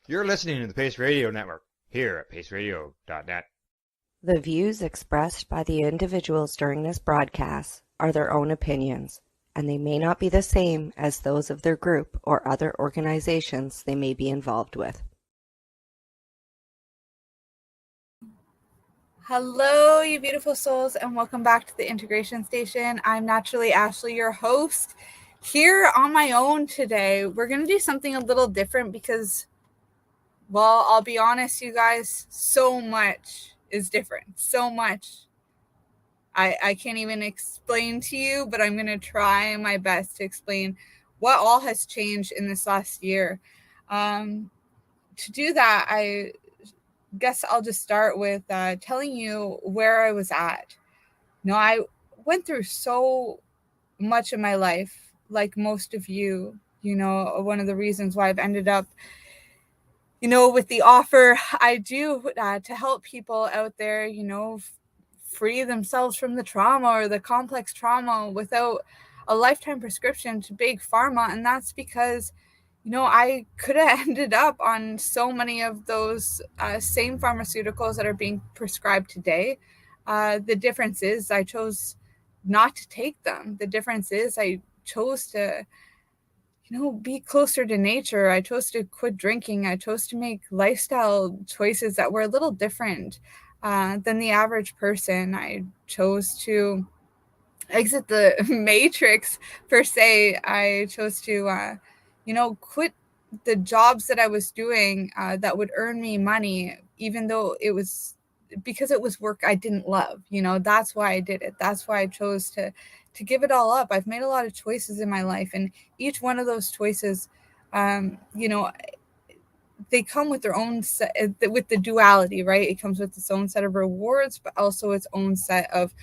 You're listening to the Pace Radio Network, here at paceradio.net. The views expressed by the individuals during this broadcast are their own opinions, and they may not be the same as those of their group or other organizations they may be involved with. Hello, you beautiful souls, and welcome back to the Integration Station. I'm naturally Ashley, your host, here on my own today. We're going to do something a little different because, well, I'll be honest, you guys, so much is different. So much. I can't even explain to you, but I'm going to try my best to explain what all has changed in this last year. To do that, I guess I'll just start with telling you where I was at. I went through so much of my life, like most of you. One of the reasons why I've ended up with the offer I do to help people out there, free themselves from the trauma or the complex trauma without a lifetime prescription to big pharma. And that's because, I could have ended up on so many of those same pharmaceuticals that are being prescribed today. The difference is I chose not to take them. The difference is I chose to be closer to nature. I chose to quit drinking. I chose to make lifestyle choices that were a little different than the average person. I chose to exit the matrix, per se. I chose to, quit the jobs that I was doing that would earn me money, even though it was because it was work I didn't love. That's why I did it. That's why I chose to give it all up. I've made a lot of choices in my life, and each one of those choices, they come with their own set, with the duality, right? It comes with its own set of rewards, but also its own set of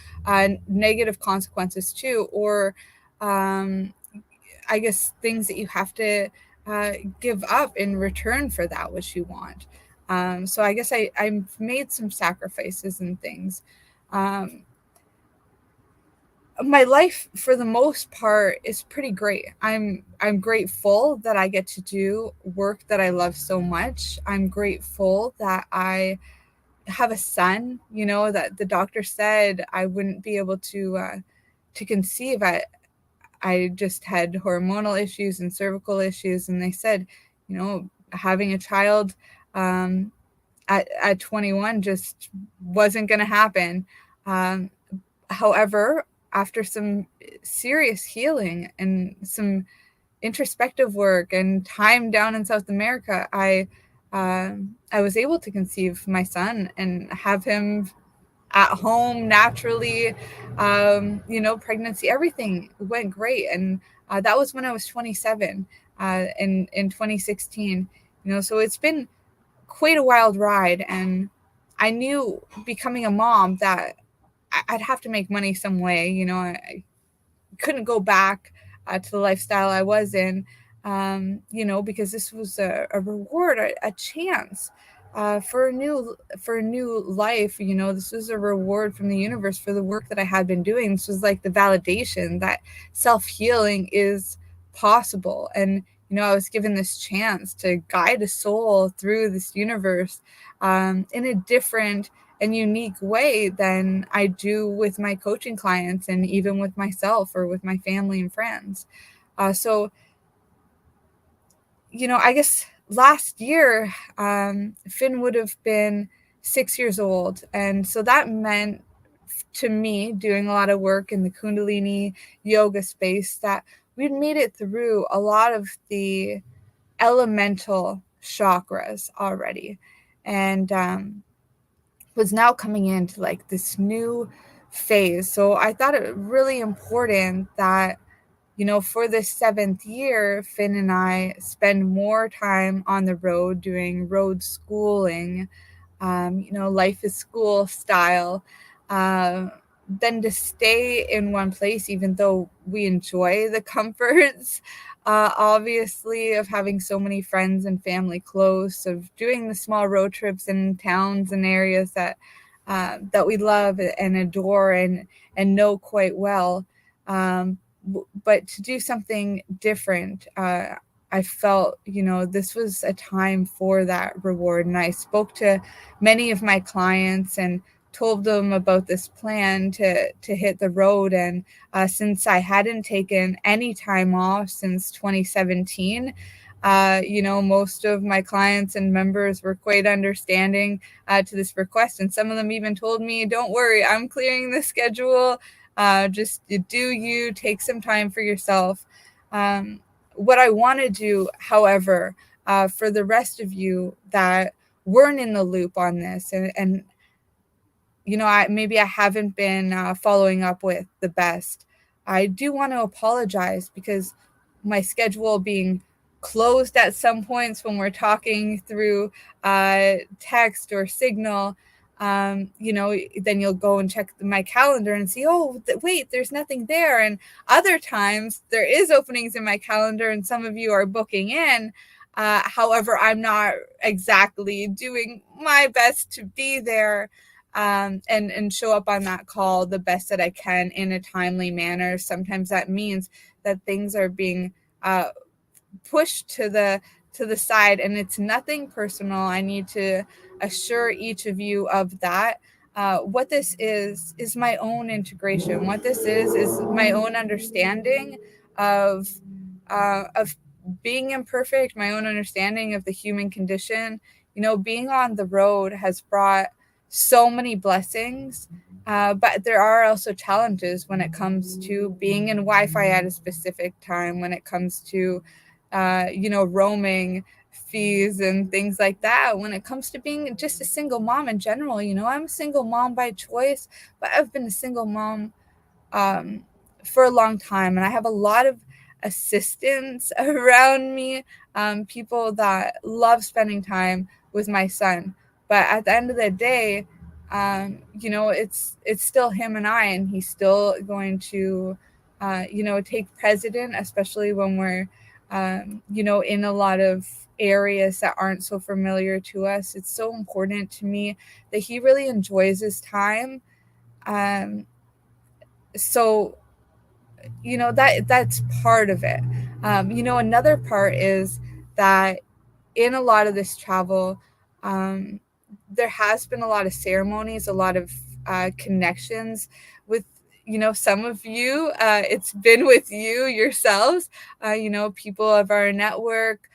negative consequences too, or I guess things that you have to give up in return for that which you want. So I guess I've made some sacrifices and things. My life, for the most part, is pretty great. I'm grateful that I get to do work that I love so much. I'm grateful that I have a son, that the doctor said I wouldn't be able to conceive. I just had hormonal issues and cervical issues, and they said, having a child at 21 just wasn't going to happen. However, after some serious healing and some introspective work and time down in South America, I was able to conceive my son and have him at home naturally. Pregnancy, everything went great. And that was when I was 27 in 2016. So it's been quite a wild ride. And I knew becoming a mom that I'd have to make money some way. I couldn't go back to the lifestyle I was in, because this was a reward, a chance for a new life. This was a reward from the universe for the work that I had been doing. This was like the validation that self-healing is possible. And, I was given this chance to guide a soul through this universe in a different and unique way than I do with my coaching clients and even with myself or with my family and friends. So, I guess last year, Finn would have been 6 years old. And so that meant to me, doing a lot of work in the Kundalini yoga space, that we'd made it through a lot of the elemental chakras already, and was now coming into like this new phase. So I thought it really important that, for this 7th year, Finn and I spend more time on the road doing road schooling, life is school style, than to stay in one place, even though we enjoy the comforts, obviously, of having so many friends and family close, of doing the small road trips in towns and areas that we love and adore and know quite well. But to do something different, I felt, this was a time for that reward. And I spoke to many of my clients and told them about this plan to hit the road. And since I hadn't taken any time off since 2017, most of my clients and members were quite understanding to this request. And some of them even told me, don't worry, I'm clearing the schedule. Just do you take some time for yourself. What I want to do, however, for the rest of you that weren't in the loop on this, and maybe I haven't been following up with the best, I do want to apologize, because my schedule being closed at some points when we're talking through text or signal, then you'll go and check my calendar and see, wait, there's nothing there. And other times there is openings in my calendar and some of you are booking in. However, I'm not exactly doing my best to be there and show up on that call the best that I can in a timely manner. Sometimes that means that things are being pushed to the side, and it's nothing personal. I need to assure each of you of that. What this is my own integration. What this is my own understanding of being imperfect, my own understanding of the human condition. Being on the road has brought so many blessings, but there are also challenges when it comes to being in Wi-Fi at a specific time, when it comes to roaming fees and things like that, when it comes to being just a single mom in general. I'm a single mom by choice, but I've been a single mom for a long time, and I have a lot of assistants around me, people that love spending time with my son. But at the end of the day, it's still him and I, and he's still going to take precedent, especially when we're in a lot of areas that aren't so familiar to us. It's so important to me that he really enjoys his time. So that's part of it. Another part is that in a lot of this travel, there has been a lot of ceremonies, a lot of connections with some of you. It's been with you yourselves, people of our network,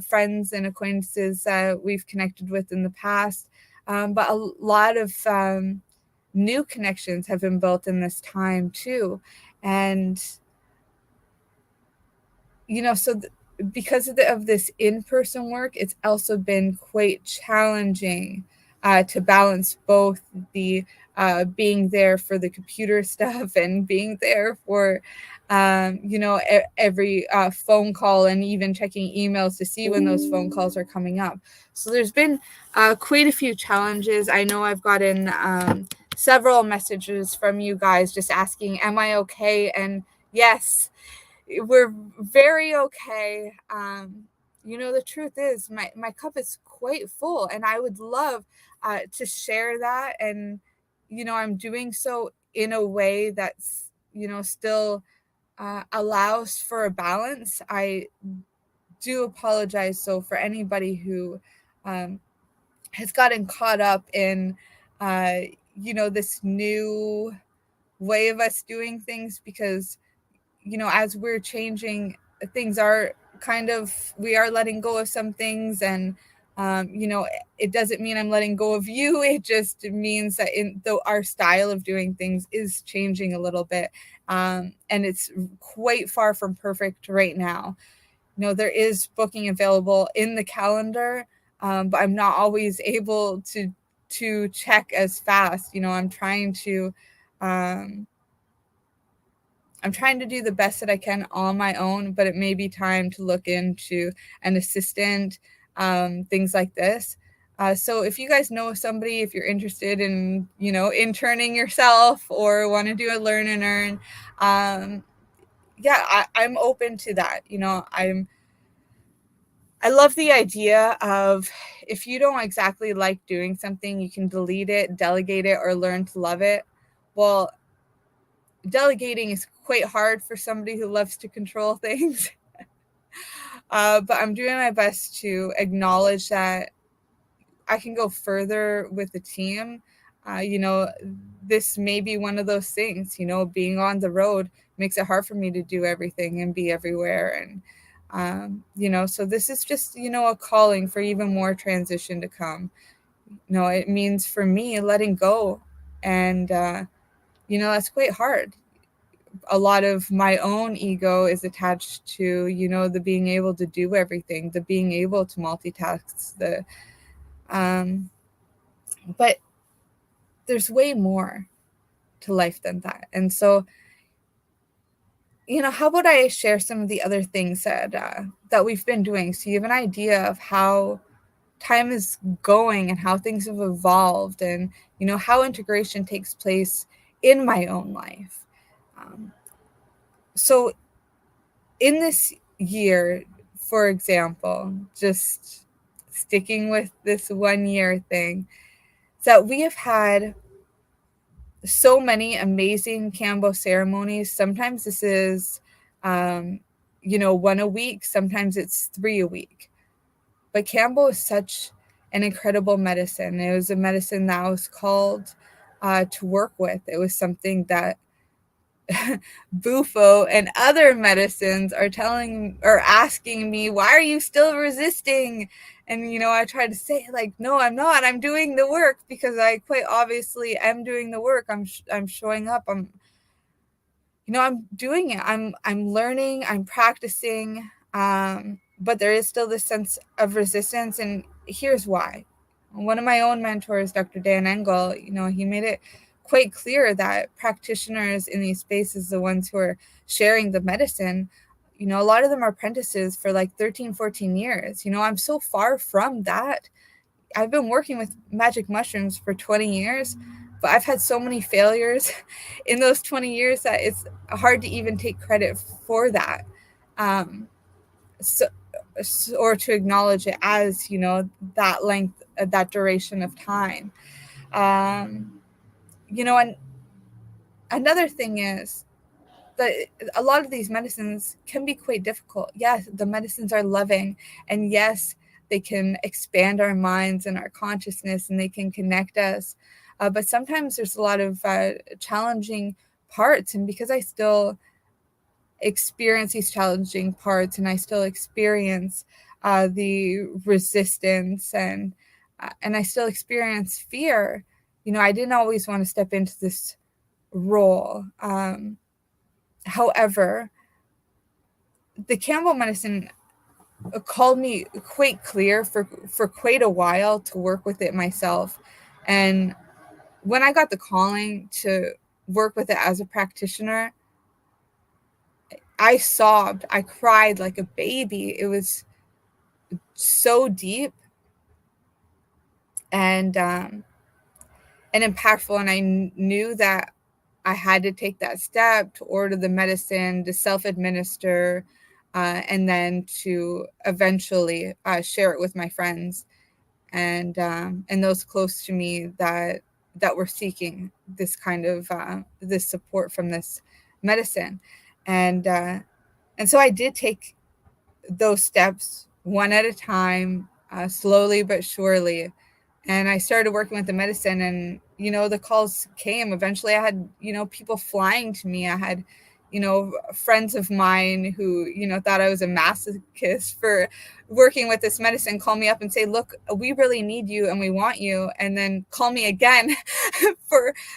friends and acquaintances that we've connected with in the past, but a lot of new connections have been built in this time too. And because of this in-person work, it's also been quite challenging to balance both the being there for the computer stuff and being there for every phone call, and even checking emails to see when those phone calls are coming up. So there's been quite a few challenges. I know I've gotten several messages from you guys just asking, am I okay? And yes, we're very okay. The truth is my cup is quite full, and I would love to share that. And I'm doing so in a way that's still allows for a balance. I do apologize so for anybody who has gotten caught up in this new way of us doing things, because as we're changing, things are we are letting go of some things, and It doesn't mean I'm letting go of you. It just means that our style of doing things is changing a little bit. And it's quite far from perfect right now. There is booking available in the calendar, but I'm not always able to check as fast. I'm trying to do the best that I can on my own, but it may be time to look into an assistant, things like this. So if you guys know somebody, if you're interested in, interning yourself or want to do a learn and earn, I'm open to that. I love the idea of, if you don't exactly like doing something, you can delete it, delegate it, or learn to love it. Well, delegating is quite hard for somebody who loves to control things. But I'm doing my best to acknowledge that I can go further with the team. This may be one of those things, being on the road makes it hard for me to do everything and be everywhere. And, so this is just, a calling for even more transition to come. It means for me letting go. And, that's quite hard. A lot of my own ego is attached to, the being able to do everything, the being able to multitask, but there's way more to life than that. And so, how about I share some of the other things that we've been doing, so you have an idea of how time is going and how things have evolved, and how integration takes place in my own life. So in this year, for example, just sticking with this 1 year thing, that we have had so many amazing kambo ceremonies. Sometimes this is, one a week. Sometimes it's 3 a week. But kambo is such an incredible medicine. It was a medicine that I was called to work with. It was something that bufo and other medicines are asking me, why are you still resisting? And I try to say, like, no, I'm not. I'm doing the work, because I quite obviously am doing the work. I'm showing up. I'm doing it. I'm learning. I'm practicing. But there is still this sense of resistance, and here's why. One of my own mentors, Dr. Dan Engel, he made it quite clear that practitioners in these spaces, the ones who are sharing the medicine, a lot of them are apprentices for like 13, 14 years. I'm so far from that. I've been working with magic mushrooms for 20 years, but I've had so many failures in those 20 years that it's hard to even take credit for that. Or to acknowledge it as, that length, that duration of time. And another thing is that a lot of these medicines can be quite difficult. Yes, the medicines are loving, and yes, they can expand our minds and our consciousness, and they can connect us. But sometimes there's a lot of challenging parts, and because I still experience these challenging parts, and I still experience the resistance, and I still experience fear, I didn't always want to step into this role. However, the kambo medicine called me quite clear for quite a while to work with it myself. And when I got the calling to work with it as a practitioner, I sobbed. I cried like a baby. It was so deep and impactful. And I knew that I had to take that step to order the medicine, to self-administer, and then to eventually share it with my friends and those close to me that were seeking this kind of this support from this medicine. And so I did take those steps one at a time, slowly but surely. And I started working with the medicine, and, the calls came. Eventually I had, people flying to me. I had, friends of mine who, thought I was a masochist for working with this medicine call me up and say, look, we really need you and we want you. And then call me again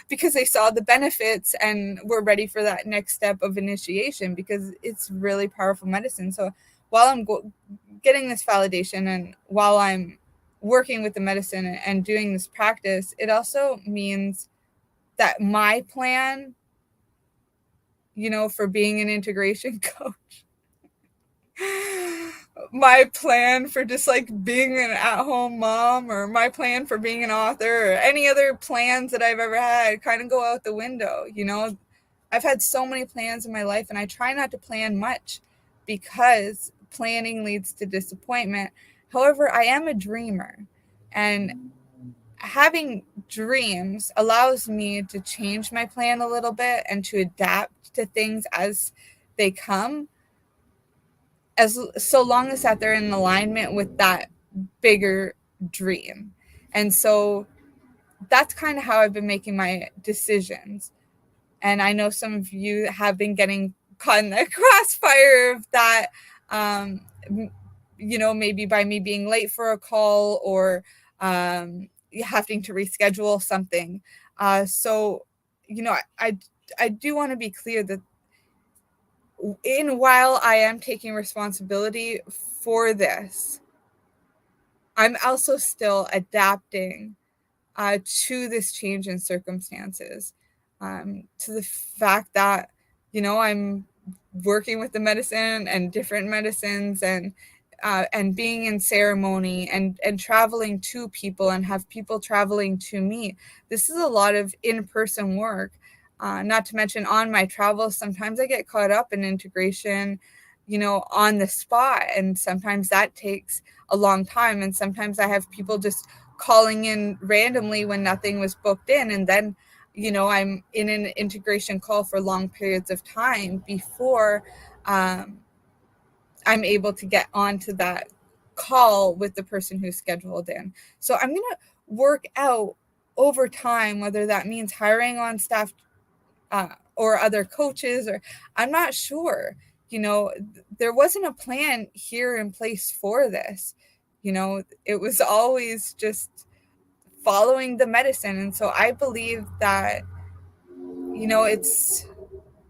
because they saw the benefits and were ready for that next step of initiation, because it's really powerful medicine. So while I'm getting this validation and while I'm working with the medicine and doing this practice, it also means that my plan, for being an integration coach, my plan for just like being an at-home mom, or my plan for being an author, or any other plans that I've ever had kind of go out the window. I've had so many plans in my life, and I try not to plan much because planning leads to disappointment. However, I am a dreamer, and having dreams allows me to change my plan a little bit and to adapt to things as they come, so long as that they're in alignment with that bigger dream. And so that's kind of how I've been making my decisions. And I know some of you have been getting caught in the crossfire of that, maybe by me being late for a call, or having to reschedule something. So I do want to be clear that while I am taking responsibility for this, I'm also still adapting to this change in circumstances, to the fact that, I'm working with the medicine and different medicines, and being in ceremony and traveling to people and have people traveling to me. This is a lot of in-person work. Not to mention on my travels, sometimes I get caught up in integration, on the spot. And sometimes that takes a long time. And sometimes I have people just calling in randomly when nothing was booked in. And then, I'm in an integration call for long periods of time before I'm able to get onto that call with the person who's scheduled in. So I'm going to work out over time, whether that means hiring on staff or other coaches, or I'm not sure. There wasn't a plan here in place for this. It was always just following the medicine. And so I believe that,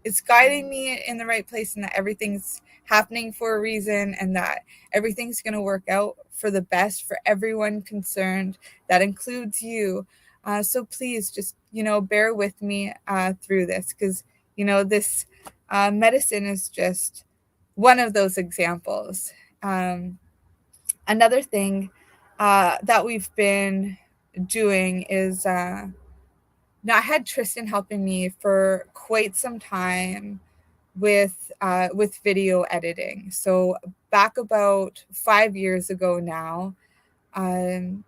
it's guiding me in the right place, and that everything's happening for a reason, and that everything's going to work out for the best for everyone concerned. That includes you. So please just, bear with me through this, because, this medicine is just one of those examples. Another thing that we've been doing is, now I had Tristan helping me for quite some time with video editing. So back about 5 years ago now, in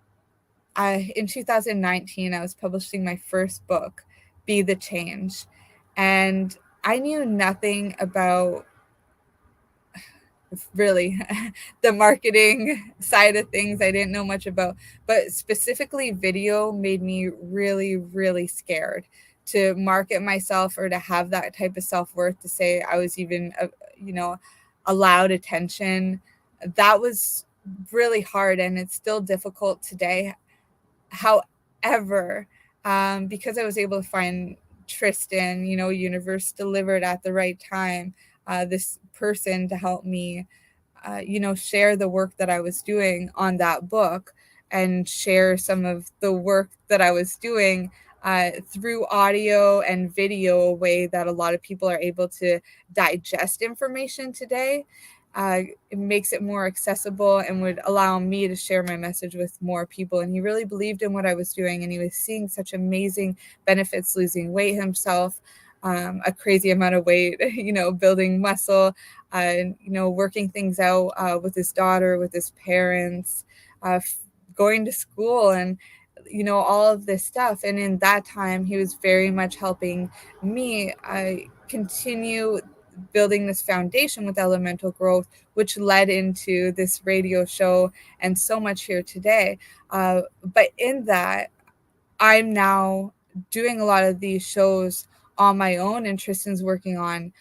2019, I was publishing my first book, Be the Change. And I knew nothing about really the marketing side of things. I didn't know much about, but specifically video made me really, really scared to market myself, or to have that type of self-worth to say I was even, allowed attention. That was really hard, and it's still difficult today. However, because I was able to find Tristan, universe delivered at the right time, this person to help me, share the work that I was doing on that book, and share some of the work that I was doing through audio and video, a way that a lot of people are able to digest information today. It makes it more accessible and would allow me to share my message with more people. And he really believed in what I was doing, and he was seeing such amazing benefits, losing weight himself, a crazy amount of weight, building muscle, working things out with his daughter, with his parents, going to school, and all of this stuff. And in that time, he was very much helping me continue building this foundation with elemental growth, which led into this radio show and so much here today. But in that, I'm now doing a lot of these shows on my own, and Tristan's working on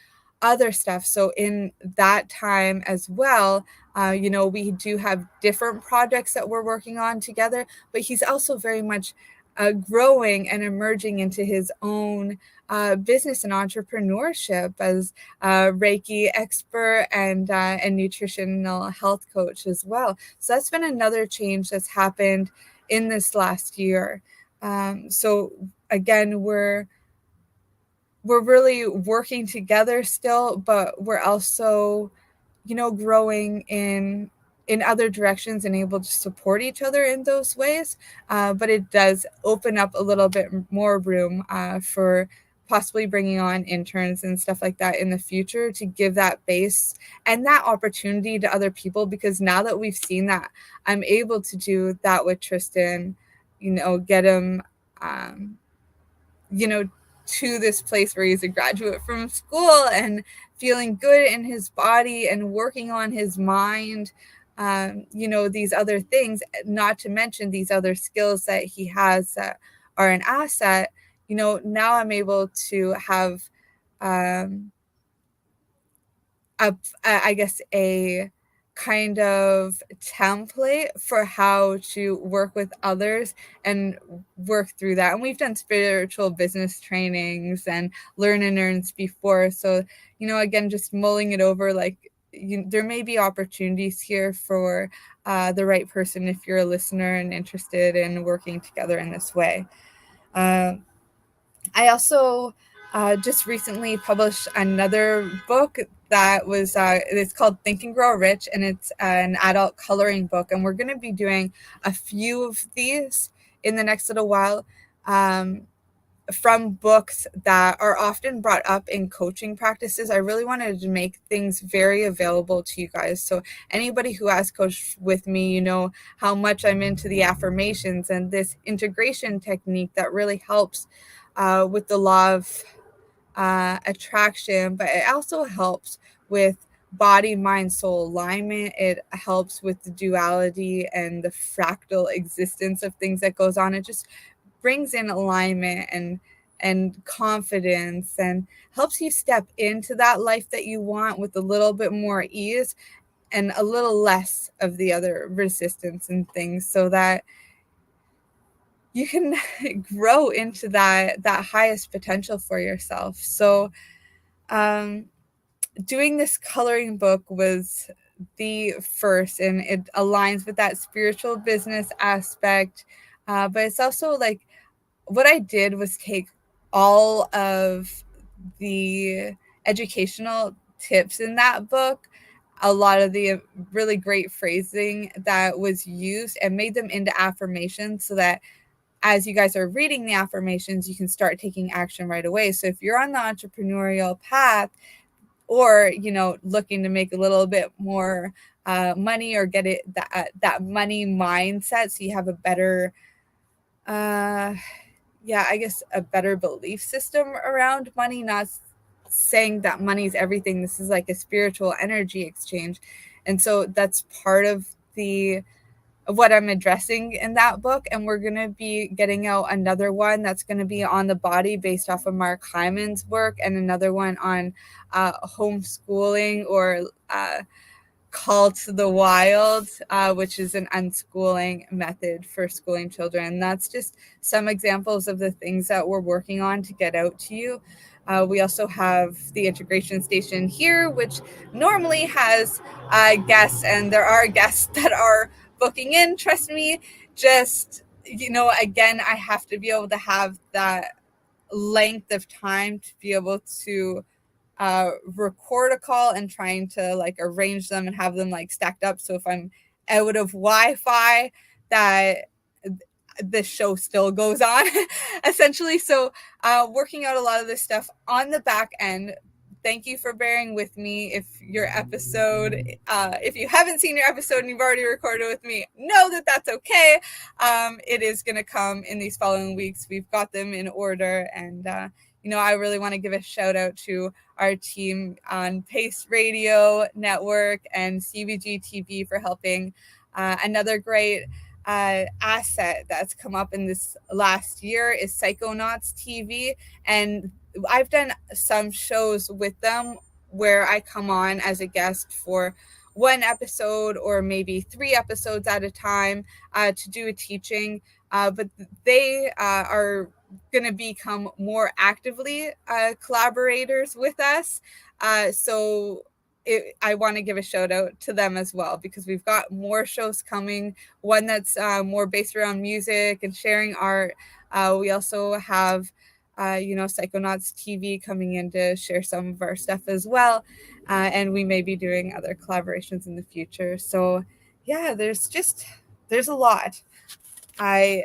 other stuff. So in that time as well, we do have different projects that we're working on together, but he's also very much growing and emerging into his own business and entrepreneurship as a Reiki expert and nutritional health coach as well. So that's been another change that's happened in this last year. So again, we're really working together still, but we're also, growing in other directions and able to support each other in those ways. But it does open up a little bit more room for possibly bringing on interns and stuff like that in the future to give that base and that opportunity to other people, because now that we've seen that, I'm able to do that with Tristan, get him, to this place where he's a graduate from school and feeling good in his body and working on his mind, these other things, not to mention these other skills that he has that are an asset. Now I'm able to have, I guess, a kind of template for how to work with others and work through that. And we've done spiritual business trainings and learn and earns before. So, again, just mulling it over, like, there may be opportunities here for the right person if you're a listener and interested in working together in this way. I also just recently published another book that was it's called Think and Grow Rich, and it's an adult coloring book, and we're going to be doing a few of these in the next little while, from books that are often brought up in coaching practices. I really wanted to make things very available to you guys. So anybody who has coached with me, how much I'm into the affirmations and this integration technique that really helps with the law of attraction, but it also helps with body, mind, soul alignment. It helps with the duality and the fractal existence of things that goes on. It just brings in alignment and confidence and helps you step into that life that you want with a little bit more ease and a little less of the other resistance and things, so that you can grow into that highest potential for yourself. So doing this coloring book was the first, and it aligns with that spiritual business aspect. But it's also like, what I did was take all of the educational tips in that book, a lot of the really great phrasing that was used, and made them into affirmations, so that as you guys are reading the affirmations, you can start taking action right away. So if you're on the entrepreneurial path, or, looking to make a little bit more money, or get it that money mindset, so you have a better, a better belief system around money, not saying that money's everything. This is like a spiritual energy exchange. And so that's part of what I'm addressing in that book. And we're going to be getting out another one that's going to be on the body based off of Mark Hyman's work, and another one on homeschooling, or Call to the Wild, which is an unschooling method for schooling children. And that's just some examples of the things that we're working on to get out to you. We also have the integration station here, which normally has guests, and there are guests that are booking in. Trust me, just, again, I have to be able to have that length of time to be able to record a call, and trying to like arrange them and have them like stacked up. So if I'm out of Wi-Fi, that the show still goes on essentially. So working out a lot of this stuff on the back end. Thank you for bearing with me. If you haven't seen your episode and you've already recorded with me, know that that's okay. It is going to come in these following weeks. We've got them in order. And, I really want to give a shout out to our team on Pace Radio Network and CBG TV for helping. Another great asset that's come up in this last year is Psychonauts TV. And I've done some shows with them where I come on as a guest for one episode or maybe 3 episodes at a time to do a teaching. But they are going to become more actively collaborators with us. I want to give a shout out to them as well, because we've got more shows coming, one that's more based around music and sharing art. We also have Psychonauts TV coming in to share some of our stuff as well. And we may be doing other collaborations in the future. So yeah, there's a lot. I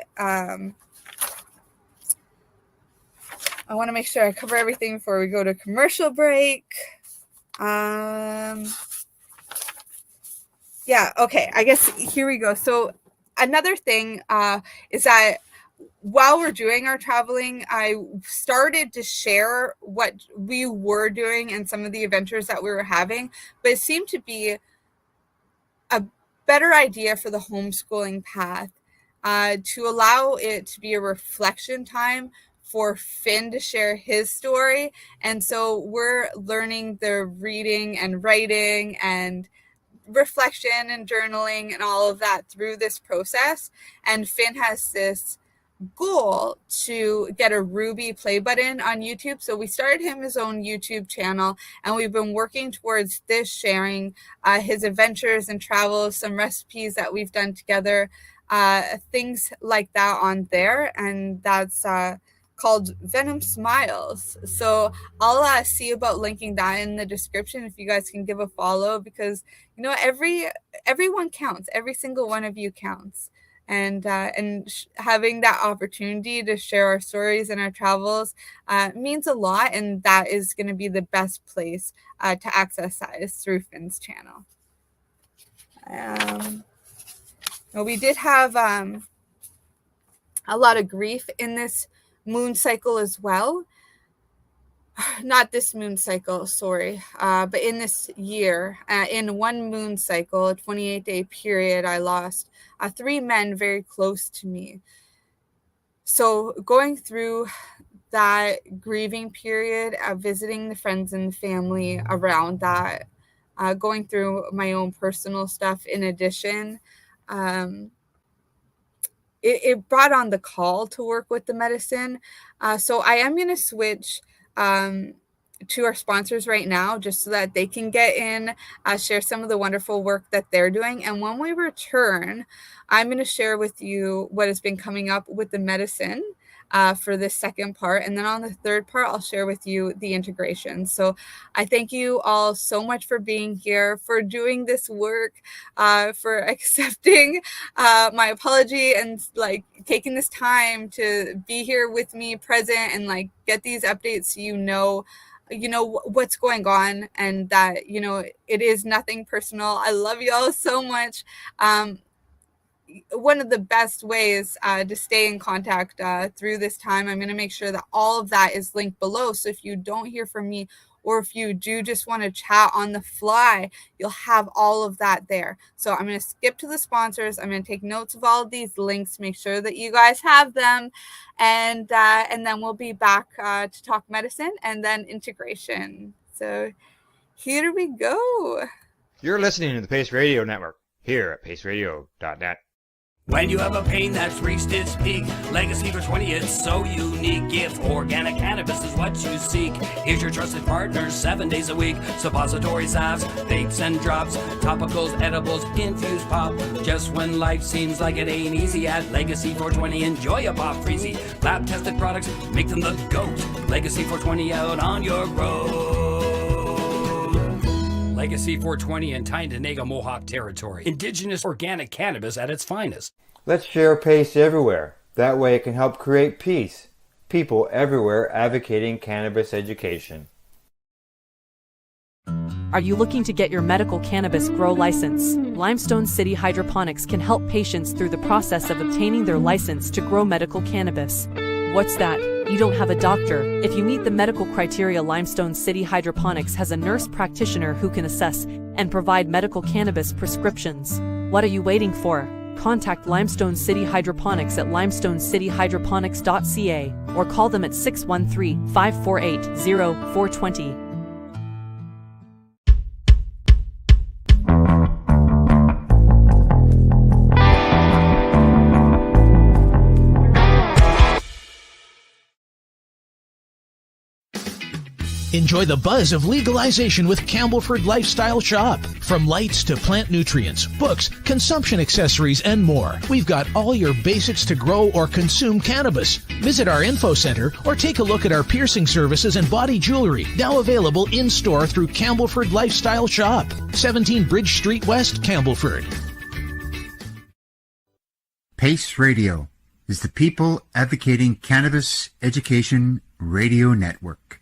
want to make sure I cover everything before we go to commercial break. Yeah, okay, I guess here we go. So another thing is that while we're doing our traveling, I started to share what we were doing and some of the adventures that we were having, but it seemed to be a better idea for the homeschooling path to allow it to be a reflection time for Finn to share his story. And so we're learning the reading and writing and reflection and journaling and all of that through this process. And Finn has this goal to get a Ruby play button on YouTube. So we started him his own YouTube channel, and we've been working towards this, sharing his adventures and travels, some recipes that we've done together, things like that on there. And that's called Venom Smiles. So I'll see about linking that in the description if you guys can give a follow, because everyone counts. Every single one of you counts. And having that opportunity to share our stories and our travels means a lot, and that is going to be the best place to access that is through Finn's channel. We did have a lot of grief in this moon cycle as well. Not this moon cycle, sorry, but in this year, in one moon cycle, a 28-day period, I lost 3 men very close to me. So going through that grieving period, visiting the friends and family around that, going through my own personal stuff in addition, it brought on the call to work with the medicine. So I am going to switch to our sponsors right now, just so that they can get in, share some of the wonderful work that they're doing. And when we return, I'm going to share with you what has been coming up with the medicine for this second part. And then on the third part, I'll share with you the integration. So I thank you all so much for being here, for doing this work, for accepting my apology and taking this time to be here with me present and get these updates so you know what's going on, and that it is nothing personal. I love you all so much. One of the best ways to stay in contact through this time, I'm going to make sure that all of that is linked below. So if you don't hear from me, or if you do just want to chat on the fly, you'll have all of that there. So I'm going to skip to the sponsors. I'm going to take notes of all of these links, make sure that you guys have them. And then we'll be back to talk medicine and then integration. So here we go. You're listening to the Pace Radio Network here at paceradio.net. When you have a pain that's reached its peak, Legacy for 20, it's so unique. If organic cannabis is what you seek, here's your trusted partner 7 days a week. Suppository salves, vapes and drops, topicals, edibles, infused pop. Just when life seems like it ain't easy, at Legacy 420, enjoy a pop freezy. Lab tested products, make them the GOAT. Legacy 420 out on your road. Legacy 420 in Tyendinaga Mohawk territory. Indigenous organic cannabis at its finest. Let's share Pace everywhere. That way it can help create peace. People everywhere advocating cannabis education. Are you looking to get your medical cannabis grow license? Limestone City Hydroponics can help patients through the process of obtaining their license to grow medical cannabis. What's that? You don't have a doctor. If you meet the medical criteria, Limestone City Hydroponics has a nurse practitioner who can assess and provide medical cannabis prescriptions. What are you waiting for? Contact Limestone City Hydroponics at limestonecityhydroponics.ca or call them at 613-548-0420. Enjoy the buzz of legalization with Campbellford Lifestyle Shop. From lights to plant nutrients, books, consumption accessories, and more, we've got all your basics to grow or consume cannabis. Visit our info center or take a look at our piercing services and body jewelry, now available in-store through Campbellford Lifestyle Shop, 17 Bridge Street West, Campbellford. PACE Radio is the People Advocating Cannabis Education Radio Network.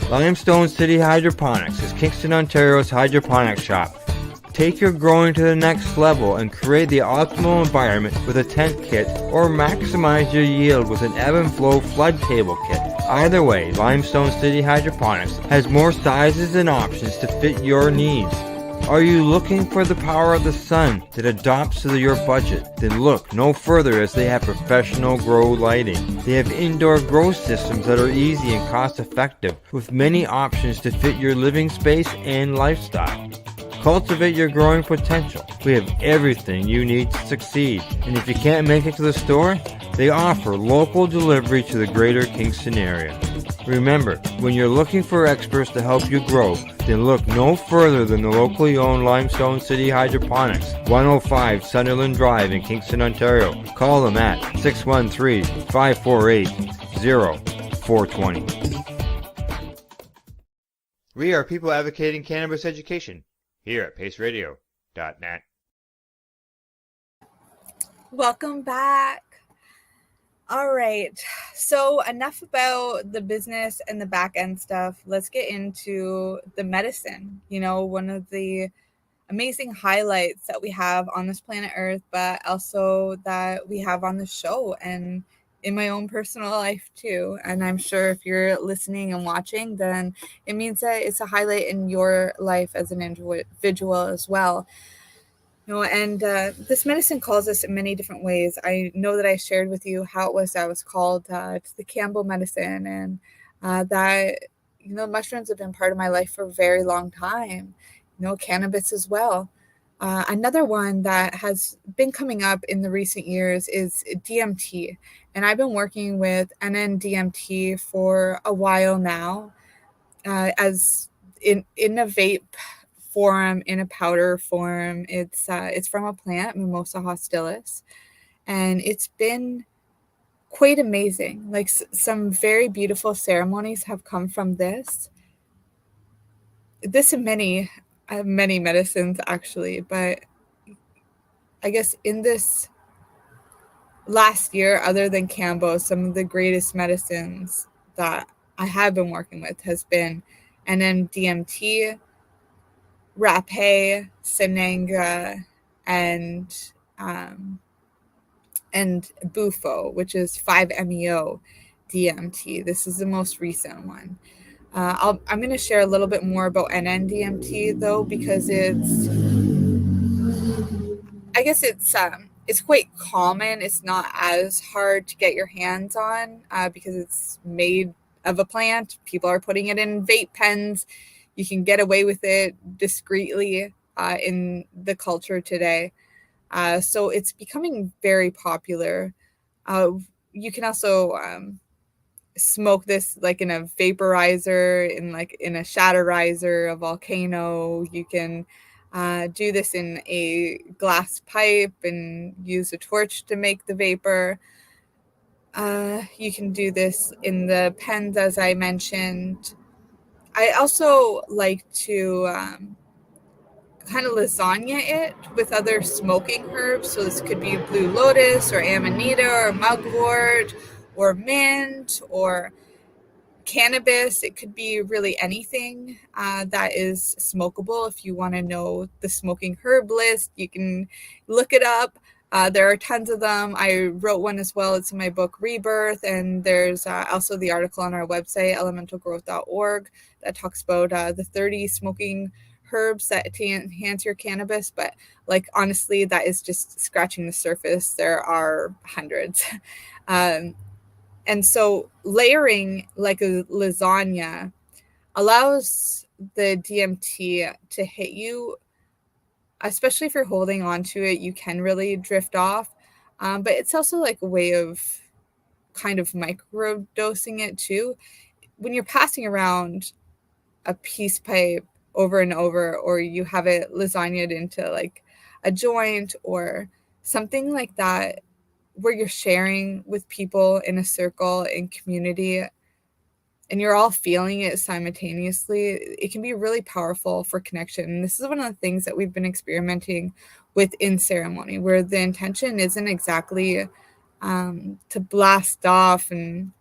Limestone City Hydroponics is Kingston, Ontario's hydroponics shop. Take your growing to the next level and create the optimal environment with a tent kit, or maximize your yield with an ebb and flow flood table kit. Either way, Limestone City Hydroponics has more sizes and options to fit your needs. Are you looking for the power of the sun that adapts to your budget? Then look no further, as they have professional grow lighting. They have indoor grow systems that are easy and cost effective, with many options to fit your living space and lifestyle. Cultivate your growing potential. We have everything you need to succeed. And if you can't make it to the store, they offer local delivery to the greater Kingston area. Remember, when you're looking for experts to help you grow, then look no further than the locally owned Limestone City Hydroponics, 105 Sunderland Drive in Kingston, Ontario. Call them at 613-548-0420. We are people advocating cannabis education here at paceradio.net. Welcome back. All right, so enough about the business and the back end stuff. Let's get into the medicine. You know, one of the amazing highlights that we have on this planet Earth, but also that we have on the show and in my own personal life too. And I'm sure if you're listening and watching, then it means that it's a highlight in your life as an individual as well. You know, and this medicine calls us in many different ways. I know that I shared with you how it was that was called. It's the kambo medicine, and that, you know, mushrooms have been part of my life for a very long time. You know, cannabis as well. Another one that has been coming up in the recent years is DMT, and I've been working with NN-DMT for a while now, as in a vape form, in a powder form. It's from a plant, Mimosa hostilis, and it's been quite amazing. Like some very beautiful ceremonies have come from this and many medicines actually. But I guess in this last year, other than kambo, some of the greatest medicines that I have been working with has been NN-DMT, rappeh, sananga, and bufo, which is 5-MeO DMT. This is the most recent one. I'm going to share a little bit more about NN-DMT though, because it's quite common. It's not as hard to get your hands on because it's made of a plant. People are putting it in vape pens. You can get away with it discreetly in the culture today. So it's becoming very popular. You can also smoke this like in a vaporizer, in a shatterizer, a volcano. You can do this in a glass pipe and use a torch to make the vapor. You can do this in the pens, as I mentioned. I also like to kind of lasagna it with other smoking herbs. So this could be blue lotus or amanita or mugwort or mint or cannabis. It could be really anything that is smokable. If you want to know the smoking herb list, you can look it up. There are tons of them. I wrote one as well. It's in my book, Rebirth. And there's also the article on our website, elementalgrowth.org, that talks about the 30 smoking herbs that to enhance your cannabis. But like, honestly, that is just scratching the surface. There are hundreds. And so layering like a lasagna allows the DMT to hit you, especially if you're holding on to it. You can really drift off. But it's also like a way of kind of micro dosing it too. When you're passing around a peace pipe over and over, or you have it lasagnaed into like a joint or something like that, where you're sharing with people in a circle, in community, and you're all feeling it simultaneously, it can be really powerful for connection. And this is one of the things that we've been experimenting with in ceremony, where the intention isn't exactly to blast off and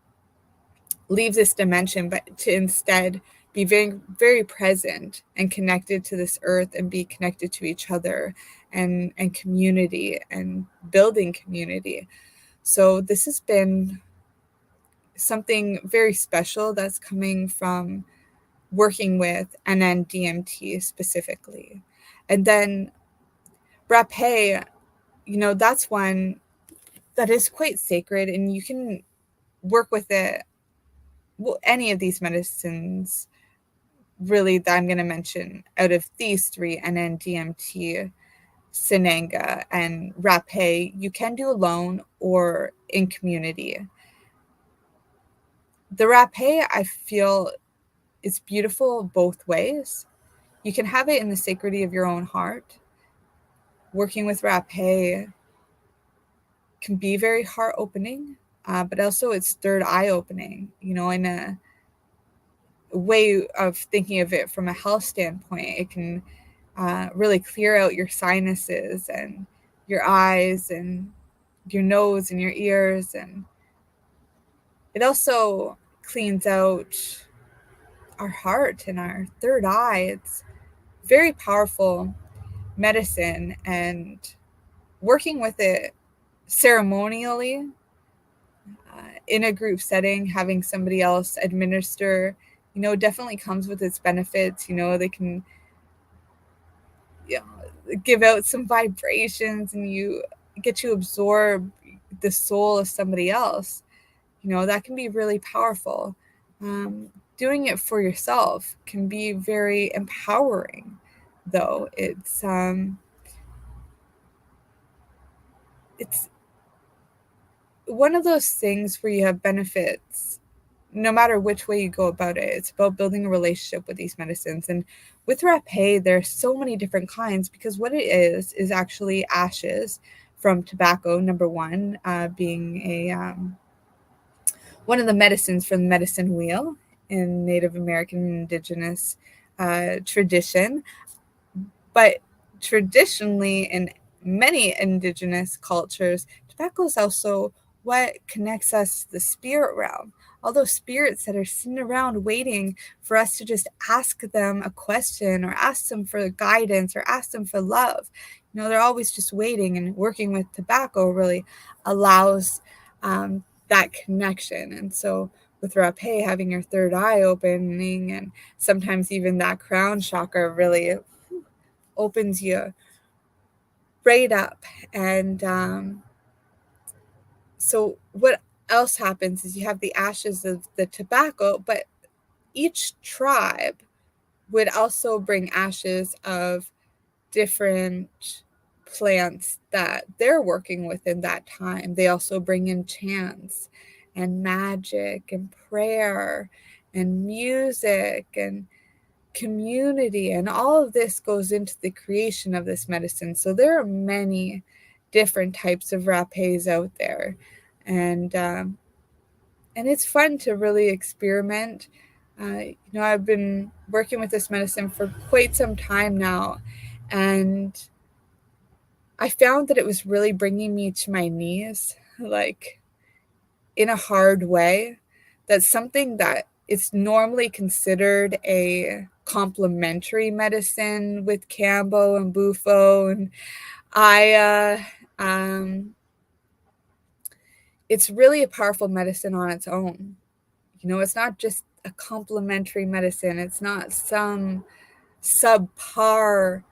leave this dimension, but to instead be very, very present and connected to this earth, and be connected to each other and community, and building community. So this has been something very special that's coming from working with NN-DMT specifically. And then rappeh, that's one that is quite sacred, and you can work with it. Well, any of these medicines really that I'm going to mention out of these three, NN-DMT, sananga, and rappeh, you can do alone or in community. The rappeh, I feel, is beautiful both ways. You can have it in the sacredity of your own heart. Working with rappeh can be very heart opening, but also it's third eye opening, in a way of thinking of it from a health standpoint. It can really clear out your sinuses and your eyes and your nose and your ears. And it also cleans out our heart and our third eye. It's very powerful medicine, and working with it ceremonially in a group setting, having somebody else administer, definitely comes with its benefits. They can give out some vibrations, and you get to absorb the soul of somebody else. That can be really powerful. Doing it for yourself can be very empowering, though. It's one of those things where you have benefits no matter which way you go about it. It's about building a relationship with these medicines. And with rappeh, there's so many different kinds, because what it is actually ashes from tobacco, number one, being a one of the medicines from the medicine wheel in Native American Indigenous tradition. But traditionally, in many Indigenous cultures, tobacco is also what connects us to the spirit realm. All those spirits that are sitting around waiting for us to just ask them a question, or ask them for guidance, or ask them for love. They're always just waiting, and working with tobacco really allows that connection. And so with rappeh, having your third eye opening, and sometimes even that crown chakra really opens you right up. And so what else happens is you have the ashes of the tobacco, but each tribe would also bring ashes of different plants that they're working with in that time. They also bring in chants and magic and prayer and music and community, and all of this goes into the creation of this medicine. So there are many different types of rappehs out there, and it's fun to really experiment. I've been working with this medicine for quite some time now, and I found that it was really bringing me to my knees, like in a hard way. That's something that is normally considered a complementary medicine with kambo and bufo. And I It's really a powerful medicine on its own. It's not just a complementary medicine. It's not some subpar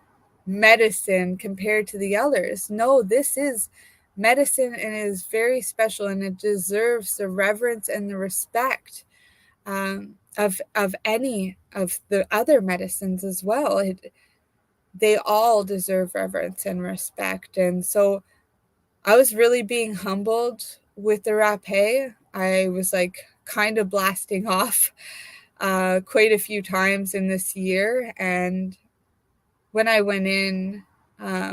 medicine compared to the others. No, this is medicine and is very special, and it deserves the reverence and the respect of any of the other medicines as well. They all deserve reverence and respect. And so I was really being humbled with the rappeh. I was like kind of blasting off quite a few times in this year. And when I went in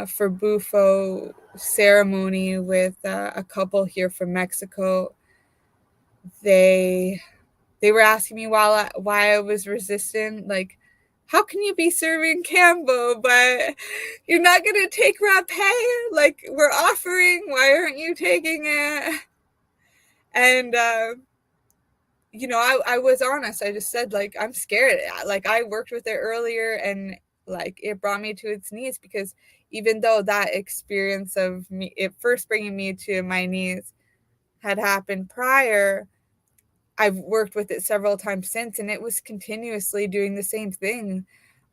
for bufo ceremony with a couple here from Mexico, they were asking me why I was resistant. Like, how can you be serving kambo, but you're not going to take rappeh? Like, we're offering, why aren't you taking it? And, I was honest. I just said, like, I'm scared. Like, I worked with it earlier, and like, it brought me to its knees, because even though that experience of it first bringing me to my knees had happened prior, I've worked with it several times since, and it was continuously doing the same thing.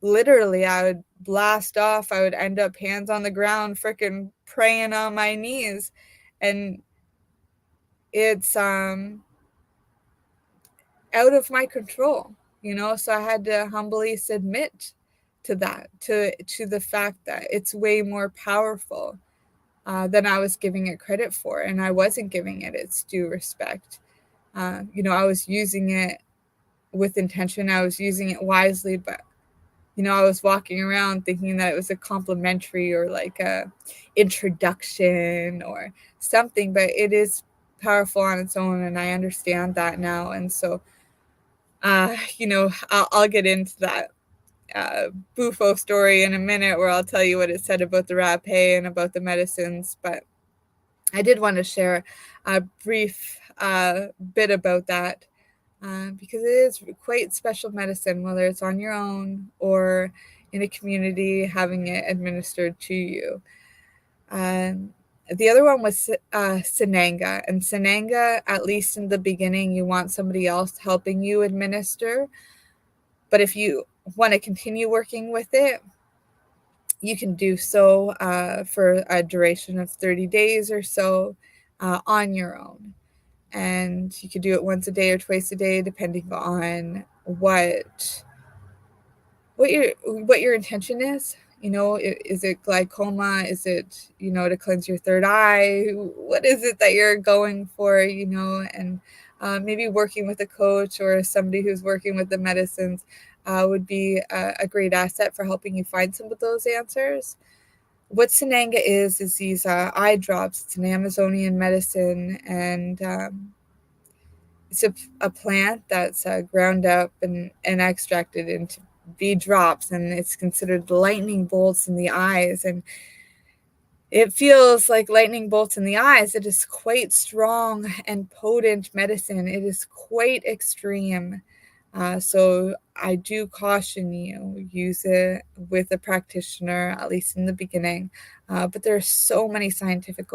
Literally, I would blast off. I would end up hands on the ground, freaking praying on my knees. And it's out of my control, so I had to humbly submit to that, to the fact that it's way more powerful than I was giving it credit for. And I wasn't giving it its due respect. I was using it with intention. I was using it wisely, but I was walking around thinking that it was a complimentary or like a introduction or something, but it is powerful on its own, and I understand that now. And so I'll get into that bufo story in a minute, where I'll tell you what it said about the rappeh and about the medicines. But I did want to share a brief bit about that, because it is quite special medicine, whether it's on your own or in a community having it administered to you. The other one was sananga. And sananga, at least in the beginning, you want somebody else helping you administer. But if you want to continue working with it, you can do so for a duration of 30 days or so on your own. And you could do it once a day or twice a day, depending on what your intention is. Is it glaucoma? Is it, to cleanse your third eye? What is it that you're going for, and maybe working with a coach or somebody who's working with the medicines would be a great asset for helping you find some of those answers. What sananga is these eye drops. It's an Amazonian medicine, and it's a plant that's ground up and extracted into bead drops, and it's considered lightning bolts in the eyes. And it feels like lightning bolts in the eyes. It is quite strong and potent medicine. It is quite extreme. So I do caution you, use it with a practitioner, at least in the beginning. But there are so many scientific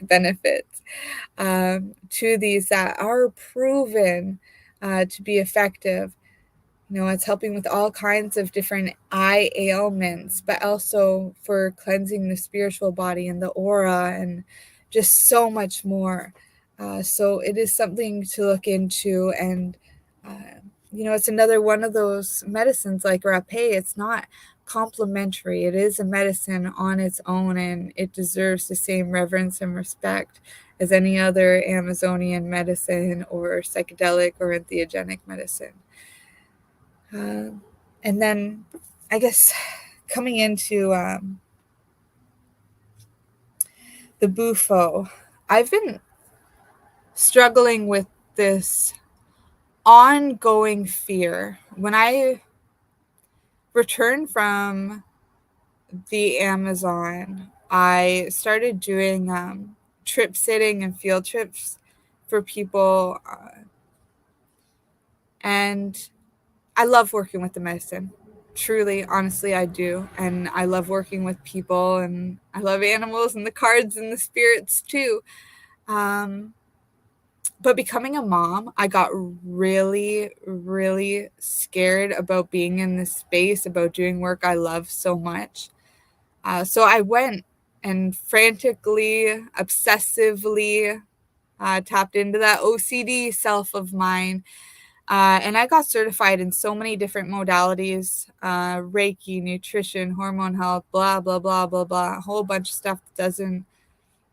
benefits to these that are proven to be effective. It's helping with all kinds of different eye ailments, but also for cleansing the spiritual body and the aura and just so much more. So it is something to look into. And it's another one of those medicines like rappeh. It's not complementary. It is a medicine on its own, and it deserves the same reverence and respect as any other Amazonian medicine or psychedelic or entheogenic medicine. And then I guess coming into the bufo, I've been struggling with this ongoing fear. When I returned from the Amazon, I started doing trip sitting and field trips for people. And I love working with the medicine. Truly, honestly, I do. And I love working with people, and I love animals and the cards and the spirits too. But becoming a mom, I got really, really scared about being in this space, about doing work I love so much. So I went and frantically, obsessively tapped into that OCD self of mine. And I got certified in so many different modalities, Reiki, nutrition, hormone health, blah, blah, blah, blah, blah, a whole bunch of stuff that doesn't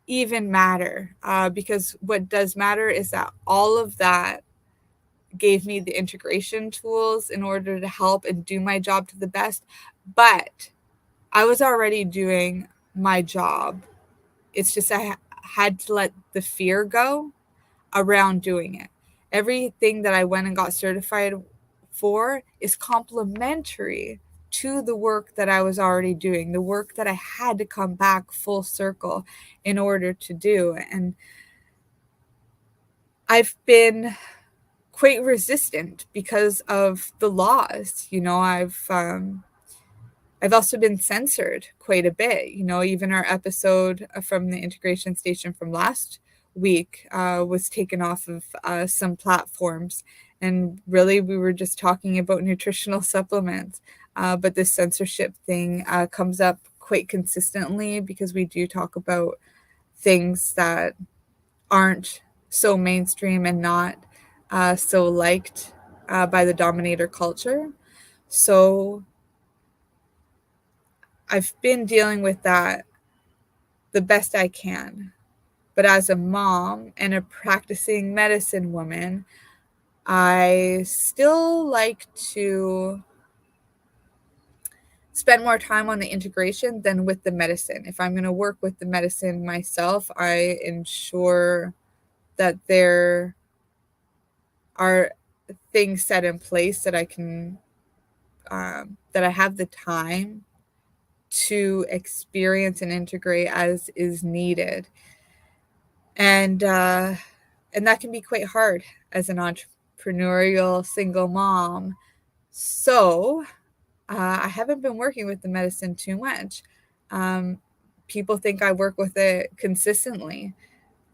even matter, because what does matter is that all of that gave me the integration tools in order to help and do my job to the best. But I was already doing my job. It's just I had to let the fear go around doing it. Everything that I went and got certified for is complementary to the work that I was already doing, the work that I had to come back full circle in order to do. And I've been quite resistant because of the laws. I've also been censored quite a bit. Even our episode from the integration station from last week was taken off of some platforms. And really, we were just talking about nutritional supplements. But this censorship thing comes up quite consistently because we do talk about things that aren't so mainstream and not so liked by the dominator culture. So I've been dealing with that the best I can. But as a mom and a practicing medicine woman, I still like to spend more time on the integration than with the medicine. If I'm going to work with the medicine myself, I ensure that there are things set in place that I can, that I have the time to experience and integrate as is needed. And that can be quite hard as an entrepreneurial single mom. So I haven't been working with the medicine too much. People think I work with it consistently,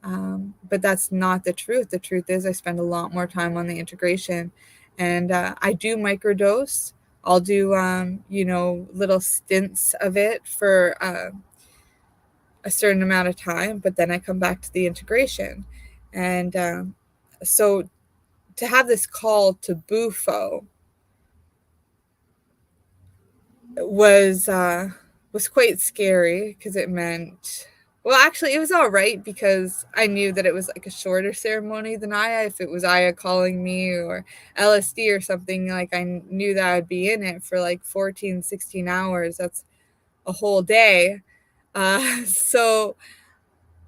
but that's not the truth. The truth is I spend a lot more time on the integration, and I do microdose. I'll do, little stints of it for a certain amount of time, but then I come back to the integration. And so to have this call to bufo was quite scary, because it meant, well, actually it was all right, because I knew that it was like a shorter ceremony than Aya. If it was Aya calling me or LSD or something, like I knew that I'd be in it for like 14, 16 hours. That's a whole day. So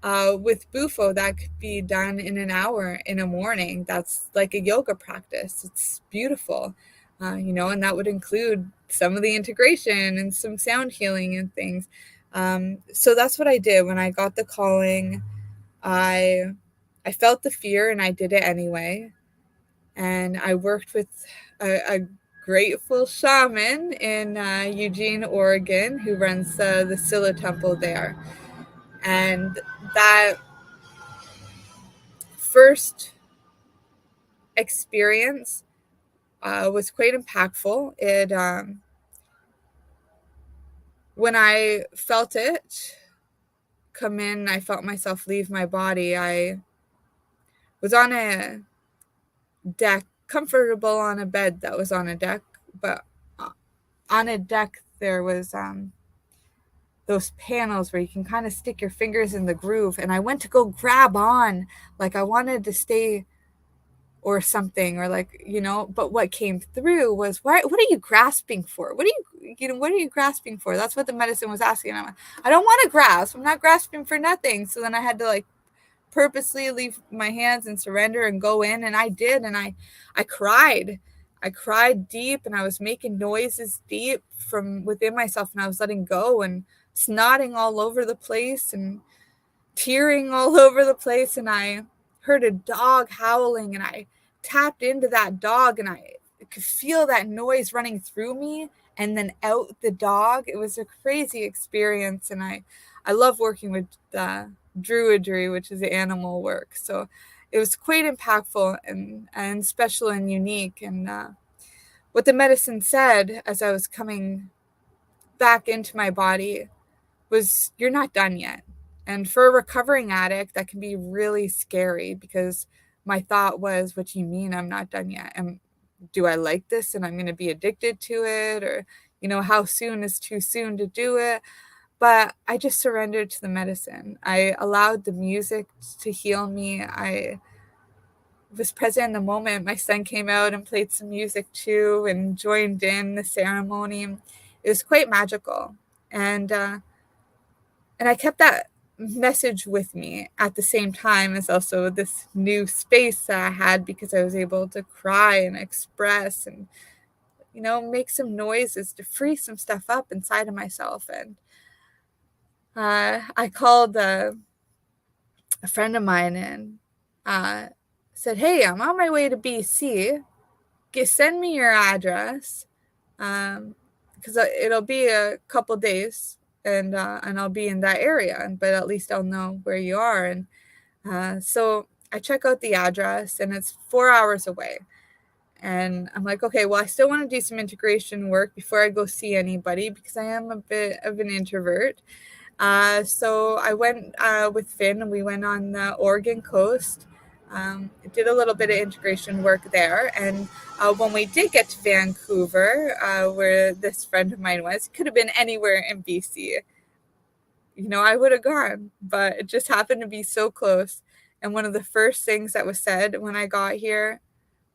with bufo, that could be done in an hour in a morning. That's like a yoga practice. It's beautiful, and that would include some of the integration and some sound healing and things. So that's what I did when I got the calling. I felt the fear and I did it anyway. And I worked with a grateful shaman in Eugene, Oregon, who runs the Silla Temple there. And that first experience was quite impactful. It when I felt it come in, I felt myself leave my body. I was on a deck, comfortable on a bed that was on a deck, but on a deck there was those panels where you can kind of stick your fingers in the groove, and I went to go grab on, like I wanted to stay or something, or like, but what came through was, what are you grasping for? What are you grasping for? That's what the medicine was asking. I'm like, I don't want to grasp. I'm not grasping for nothing. So then I had to like purposely leave my hands and surrender and go in. And I did. And I cried. I cried deep, and I was making noises deep from within myself, and I was letting go and snotting all over the place and tearing all over the place. And I heard a dog howling, and I tapped into that dog, and I could feel that noise running through me, and then out the dog. It was a crazy experience. And I love working with druidry, which is animal work. So it was quite impactful and special and unique. And what the medicine said as I was coming back into my body was, you're not done yet. And for a recovering addict, that can be really scary, because my thought was, what do you mean I'm not done yet? And do I like this and I'm going to be addicted to it? Or, how soon is too soon to do it? But I just surrendered to the medicine. I allowed the music to heal me. I was present in the moment. My son came out and played some music too and joined in the ceremony. It was quite magical. And I kept that message with me at the same time as also this new space that I had, because I was able to cry and express and, make some noises to free some stuff up inside of myself. And I called a friend of mine and said, hey, I'm on my way to BC. Send me your address, because it'll be a couple days, and I'll be in that area, but at least I'll know where you are. And so I check out the address, and it's 4 hours away. And I'm like, okay, well, I still want to do some integration work before I go see anybody, because I am a bit of an introvert. So I went with Finn, and we went on the Oregon coast. Did a little bit of integration work there. And when we did get to Vancouver, where this friend of mine was, could have been anywhere in BC. I would have gone, but it just happened to be so close. And one of the first things that was said when I got here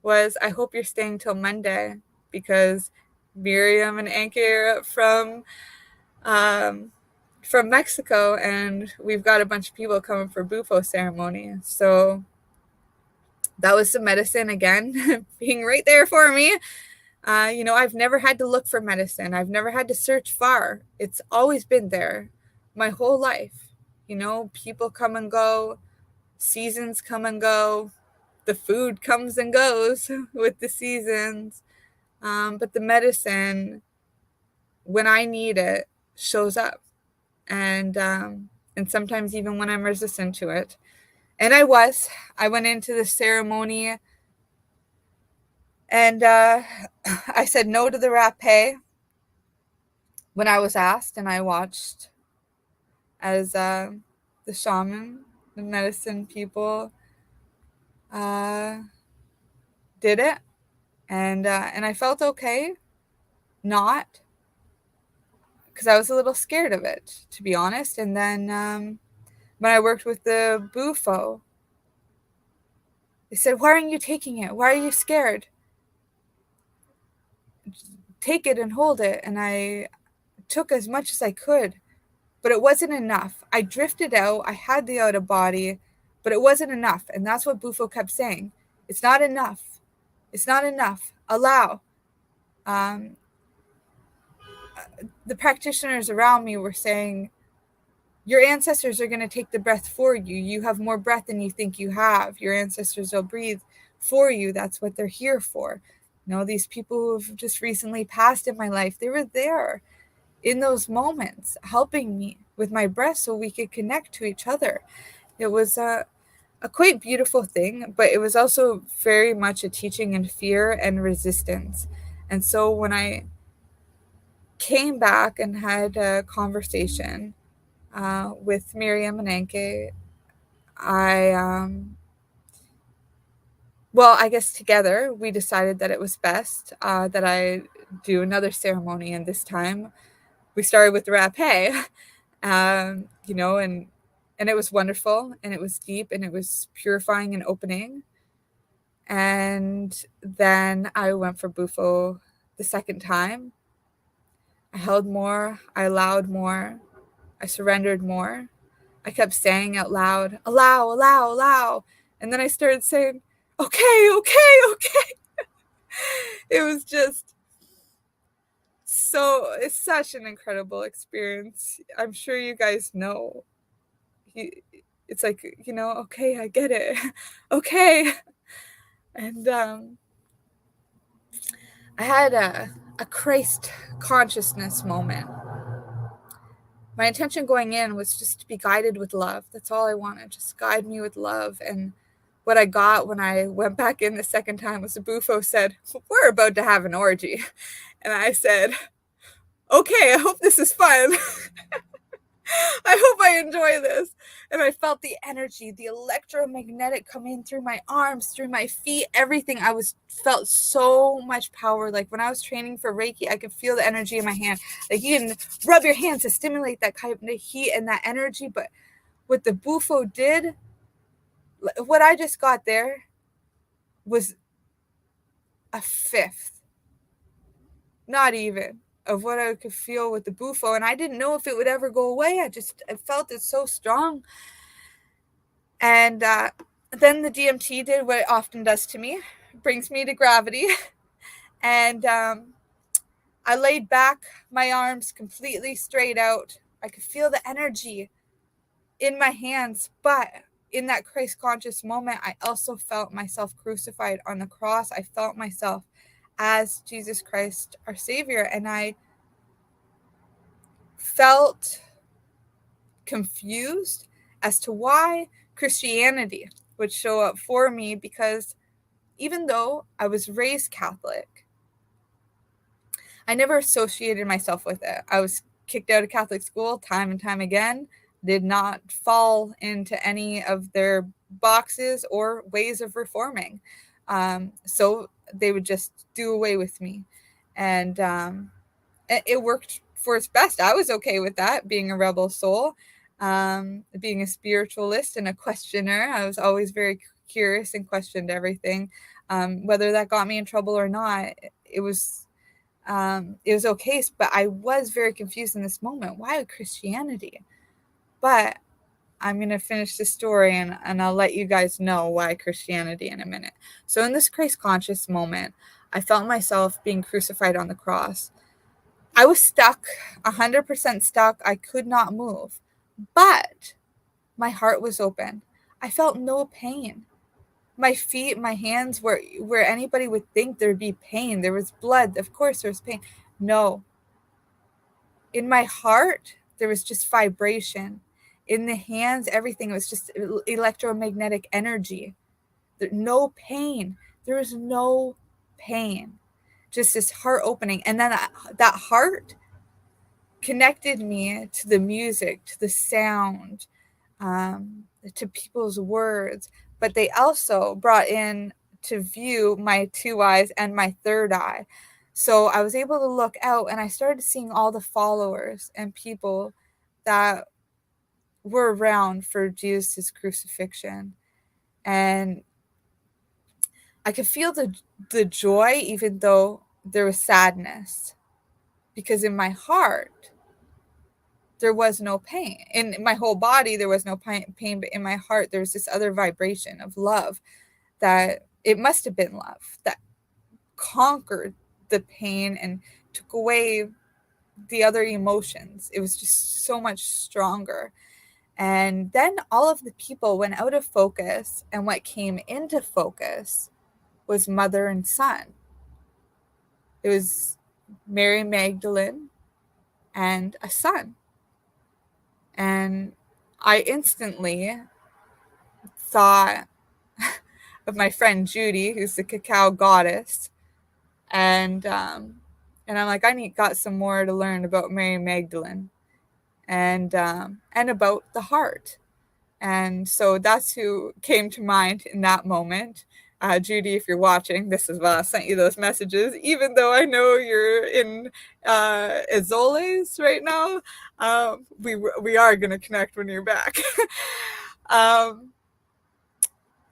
was, I hope you're staying till Monday, because Miriam and Anke are from Mexico, and we've got a bunch of people coming for bufo ceremony. So that was some medicine again, being right there for me. I've never had to look for medicine. I've never had to search far. It's always been there my whole life. People come and go, seasons come and go, the food comes and goes with the seasons. But the medicine, when I need it, shows up. And sometimes even when I'm resistant to it. And I went into the ceremony, and I said no to the rappeh when I was asked, and I watched as the shaman, the medicine people did it. And I felt okay, not, because I was a little scared of it, to be honest. And then when I worked with the bufo, they said, why aren't you taking it? Why are you scared? Take it and hold it. And I took as much as I could, but it wasn't enough. I drifted out. I had the out of body, but it wasn't enough. And that's what bufo kept saying. It's not enough. It's not enough. Allow. The practitioners around me were saying, your ancestors are going to take the breath for you. You have more breath than you think you have. Your ancestors will breathe for you. That's what they're here for. These people who have just recently passed in my life, they were there in those moments, helping me with my breath so we could connect to each other. It was a quite beautiful thing, but it was also very much a teaching in fear and resistance. And so when I came back and had a conversation with Miriam and Anke, I guess together we decided that it was best that I do another ceremony. And this time we started with the rappeh, and it was wonderful, and it was deep, and it was purifying and opening. And then I went for bufo the second time. I held more, I allowed more, I surrendered more. I kept saying out loud, allow, allow, allow. And then I started saying, okay, okay, okay. It was just it's such an incredible experience. I'm sure you guys know. It's like, okay, I get it. Okay. And I had a a Christ consciousness moment. My intention going in was just to be guided with love. That's all I wanted. Just guide me with love. And what I got when I went back in the second time was the bufo said, "We're about to have an orgy." And I said, "Okay, I hope this is fun." I hope I enjoy this. And I felt the energy, the electromagnetic coming through my arms, through my feet, everything. Felt so much power. Like when I was training for Reiki, I could feel the energy in my hand. Like you can rub your hands to stimulate that kind of heat and that energy. But what the bufo did, what I just got there was a fifth, not even, of what I could feel with the bufo. And I didn't know if it would ever go away. I felt it so strong. And then the DMT did what it often does to me, brings me to gravity. And I laid back, my arms completely straight out. I could feel the energy in my hands. But in that Christ conscious moment, I also felt myself crucified on the cross. I felt myself as Jesus Christ, our Savior. And I felt confused as to why Christianity would show up for me, because even though I was raised Catholic, I never associated myself with it. I was kicked out of Catholic school time and time again, did not fall into any of their boxes or ways of reforming. So they would just do away with me. And it worked for its best. I was okay with that, being a rebel soul, being a spiritualist and a questioner. I was always very curious and questioned everything. Whether that got me in trouble or not, it was okay. But I was very confused in this moment. Why Christianity? But I'm going to finish the story and I'll let you guys know why Christianity in a minute. So in this Christ conscious moment, I felt myself being crucified on the cross. I was stuck, 100% stuck. I could not move, but my heart was open. I felt no pain. My feet, my hands, where anybody would think there'd be pain. There was blood. Of course, there was pain. No. In my heart, there was just vibration. In the hands, everything was just electromagnetic energy. No pain. There was no pain. Just this heart opening. And then that heart connected me to the music, to the sound, to people's words. But they also brought in to view my two eyes and my third eye. So I was able to look out and I started seeing all the followers and people that were around for Jesus' crucifixion. And I could feel the joy, even though there was sadness, because in my heart, there was no pain. In my whole body, there was no pain, but in my heart, there was this other vibration of love, that it must have been love that conquered the pain and took away the other emotions. It was just so much stronger. And then all of the people went out of focus, and what came into focus was mother and son. It was Mary Magdalene and a son. And I instantly thought of my friend Judy, who's the cacao goddess. And I'm like, got some more to learn about Mary Magdalene and about the heart. And so that's who came to mind in that moment. Judy, if you're watching, this is why I sent you those messages, even though I know you're in Azoles right now. We are going to connect when you're back.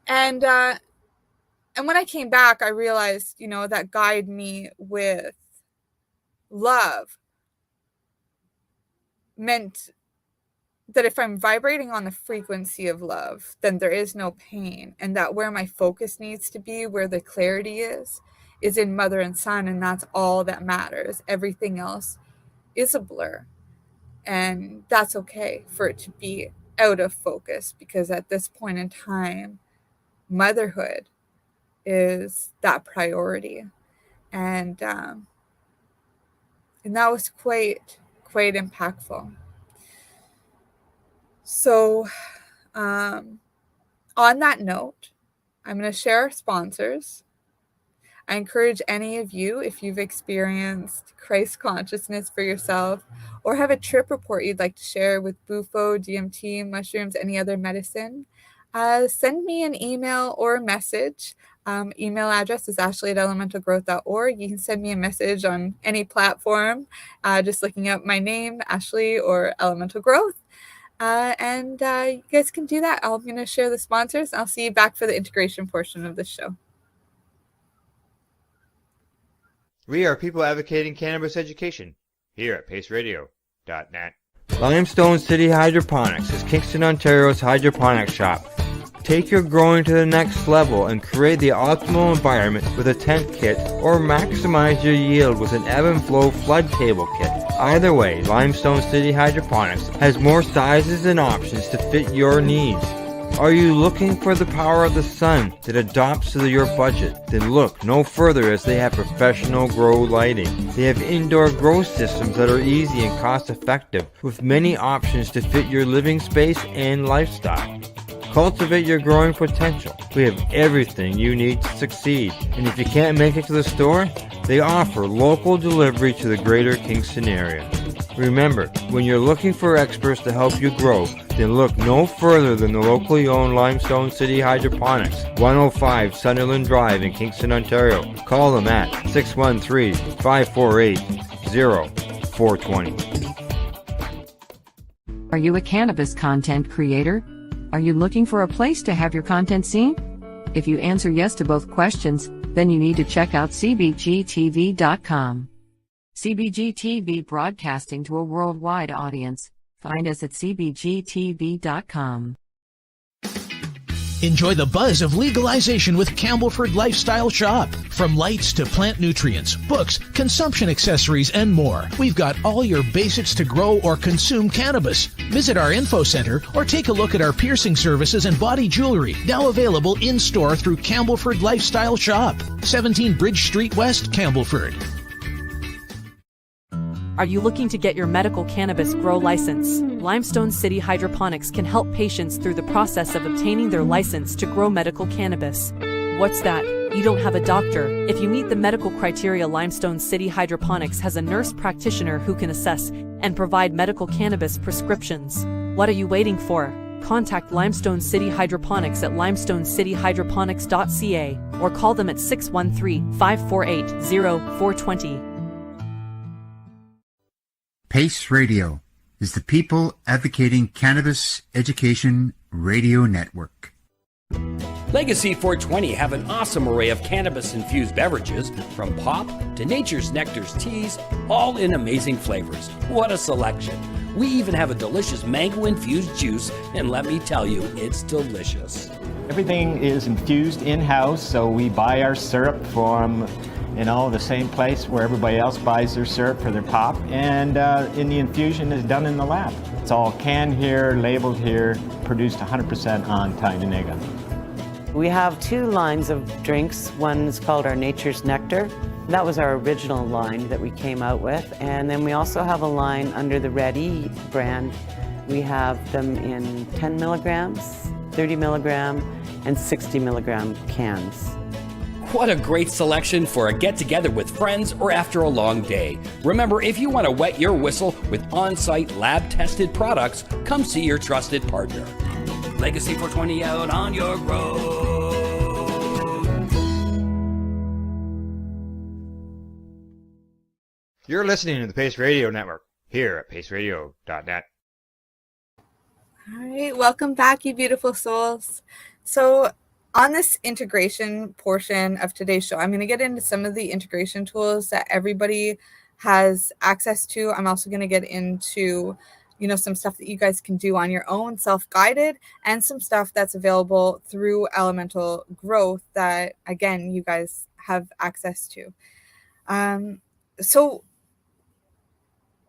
And when I came back, I realized, that guide me with love meant that if I'm vibrating on the frequency of love, then there is no pain. And that where my focus needs to be, where the clarity is in mother and son. And that's all that matters. Everything else is a blur. And that's okay for it to be out of focus, because at this point in time, motherhood is that priority. And And that was quite impactful. So on that note, I'm going to share our sponsors. I encourage any of you, if you've experienced Christ consciousness for yourself or have a trip report you'd like to share with bufo, DMT, mushrooms, any other medicine, send me an email or a message. Email address is ashley@elementalgrowth.org. You can send me a message on any platform, just looking up my name, Ashley, or Elemental Growth. And you guys can do that. I'm going to share the sponsors. I'll see you back for the integration portion of the show. We are people advocating cannabis education here at paceradio.net. Limestone City Hydroponics is Kingston, Ontario's hydroponics shop. Take your growing to the next level and create the optimal environment with a tent kit or maximize your yield with an ebb and flow flood table kit. Either way, Limestone City Hydroponics has more sizes and options to fit your needs. Are you looking for the power of the sun that adapts to your budget? Then look no further, as they have professional grow lighting. They have indoor grow systems that are easy and cost effective with many options to fit your living space and lifestyle. Cultivate your growing potential. We have everything you need to succeed. And if you can't make it to the store, they offer local delivery to the greater Kingston area. Remember, when you're looking for experts to help you grow, then look no further than the locally owned Limestone City Hydroponics, 105 Sunderland Drive in Kingston, Ontario. Call them at 613-548-0420. Are you a cannabis content creator? Are you looking for a place to have your content seen? If you answer yes to both questions, then you need to check out cbgtv.com. CBG TV, broadcasting to a worldwide audience. Find us at cbgtv.com. Enjoy the buzz of legalization with Campbellford Lifestyle Shop. From lights to plant nutrients, books, consumption accessories, and more, we've got all your basics to grow or consume cannabis. Visit our info center or take a look at our piercing services and body jewelry, now available in-store through Campbellford Lifestyle Shop, 17 Bridge Street West, Campbellford. Are you looking to get your medical cannabis grow license? Limestone City Hydroponics can help patients through the process of obtaining their license to grow medical cannabis. What's that? You don't have a doctor. If you meet the medical criteria, Limestone City Hydroponics has a nurse practitioner who can assess and provide medical cannabis prescriptions. What are you waiting for? Contact Limestone City Hydroponics at limestonecityhydroponics.ca or call them at 613-548-0420. Pace Radio is the people advocating cannabis education radio network. Legacy 420 have an awesome array of cannabis-infused beverages, from pop to Nature's Nectar's teas, all in amazing flavors. What a selection! We even have a delicious mango-infused juice, and let me tell you, it's delicious. Everything is infused in-house, so we buy our syrup from the same place where everybody else buys their syrup for their pop, and the infusion is done in the lab. It's all canned here, labeled here, produced 100% on Tyndonega. We have two lines of drinks. One is called our Nature's Nectar. That was our original line that we came out with. And then we also have a line under the Red E brand. We have them in 10 milligrams, 30 milligram, and 60 milligram cans. What a great selection for a get-together with friends or after a long day. Remember, if you want to wet your whistle with on-site lab-tested products, come see your trusted partner. Legacy 420 out on your road. You're listening to the Pace Radio Network here at paceradio.net. All right, welcome back, you beautiful souls. So on this integration portion of today's show, I'm going to get into some of the integration tools that everybody has access to. I'm also going to get into, some stuff that you guys can do on your own, self-guided, and some stuff that's available through Elemental Growth that, again, you guys have access to. So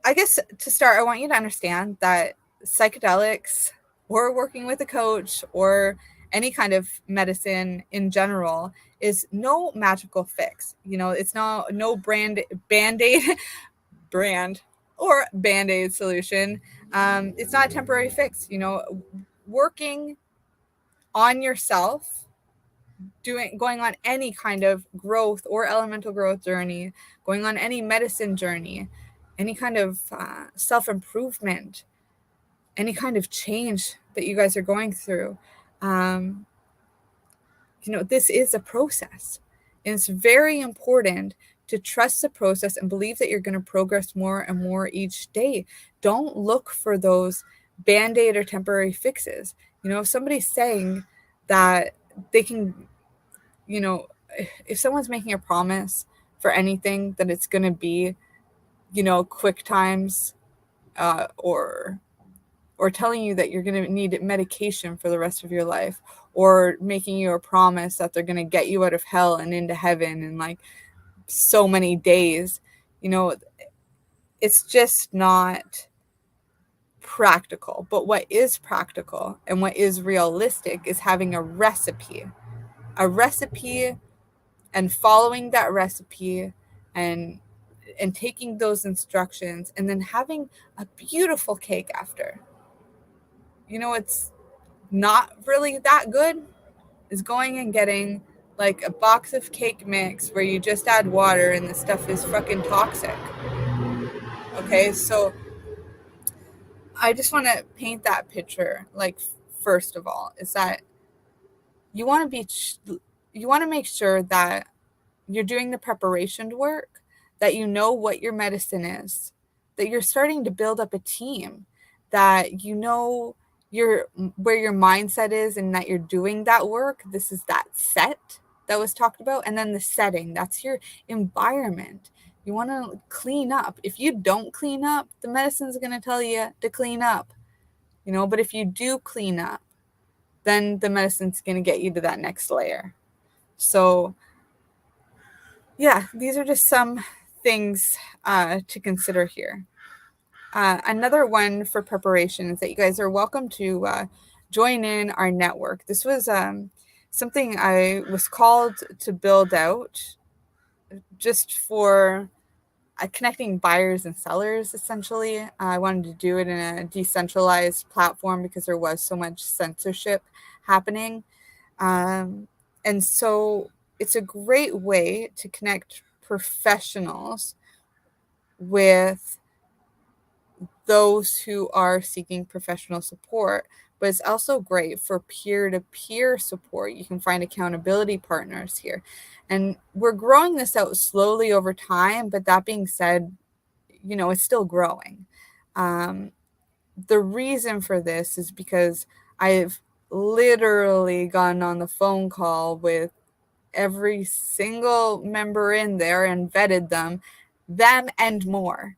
I guess to start, I want you to understand that psychedelics or working with a coach or any kind of medicine in general is no magical fix. It's no band-aid brand or Band-Aid solution. It's not a temporary fix. Working on yourself, going on any kind of growth or elemental growth journey, going on any medicine journey, any kind of self-improvement, any kind of change that you guys are going through. This is a process. And it's very important to trust the process and believe that you're going to progress more and more each day. Don't look for those Band-Aid or temporary fixes. If somebody's saying that they can, if someone's making a promise for anything, that it's going to be, quick times, or telling you that you're going to need medication for the rest of your life, or making you a promise that they're going to get you out of hell and into heaven in like so many days, it's just not practical. But what is practical and what is realistic is having a recipe and following that recipe and taking those instructions, and then having a beautiful cake after. It's not really that good is going and getting like a box of cake mix where you just add water and the stuff is fucking toxic. Okay, so I just want to paint that picture. Like, first of all, is that you want to make sure that you're doing the preparation work, that you know what your medicine is, that you're starting to build up a team, that where your mindset is, and that you're doing that work. This is that set that was talked about. And then the setting, that's your environment. You want to clean up. If you don't clean up, the medicine's going to tell you to clean up, but if you do clean up, then the medicine's going to get you to that next layer. So yeah, these are just some things to consider here. Another one for preparation is that you guys are welcome to join in our network. This was something I was called to build out just for connecting buyers and sellers, essentially. I wanted to do it in a decentralized platform because there was so much censorship happening. And so it's a great way to connect professionals with those who are seeking professional support, but it's also great for peer-to-peer support. You can find accountability partners here. And we're growing this out slowly over time, but that being said, it's still growing. The reason for this is because I've literally gotten on the phone call with every single member in there and vetted them and more.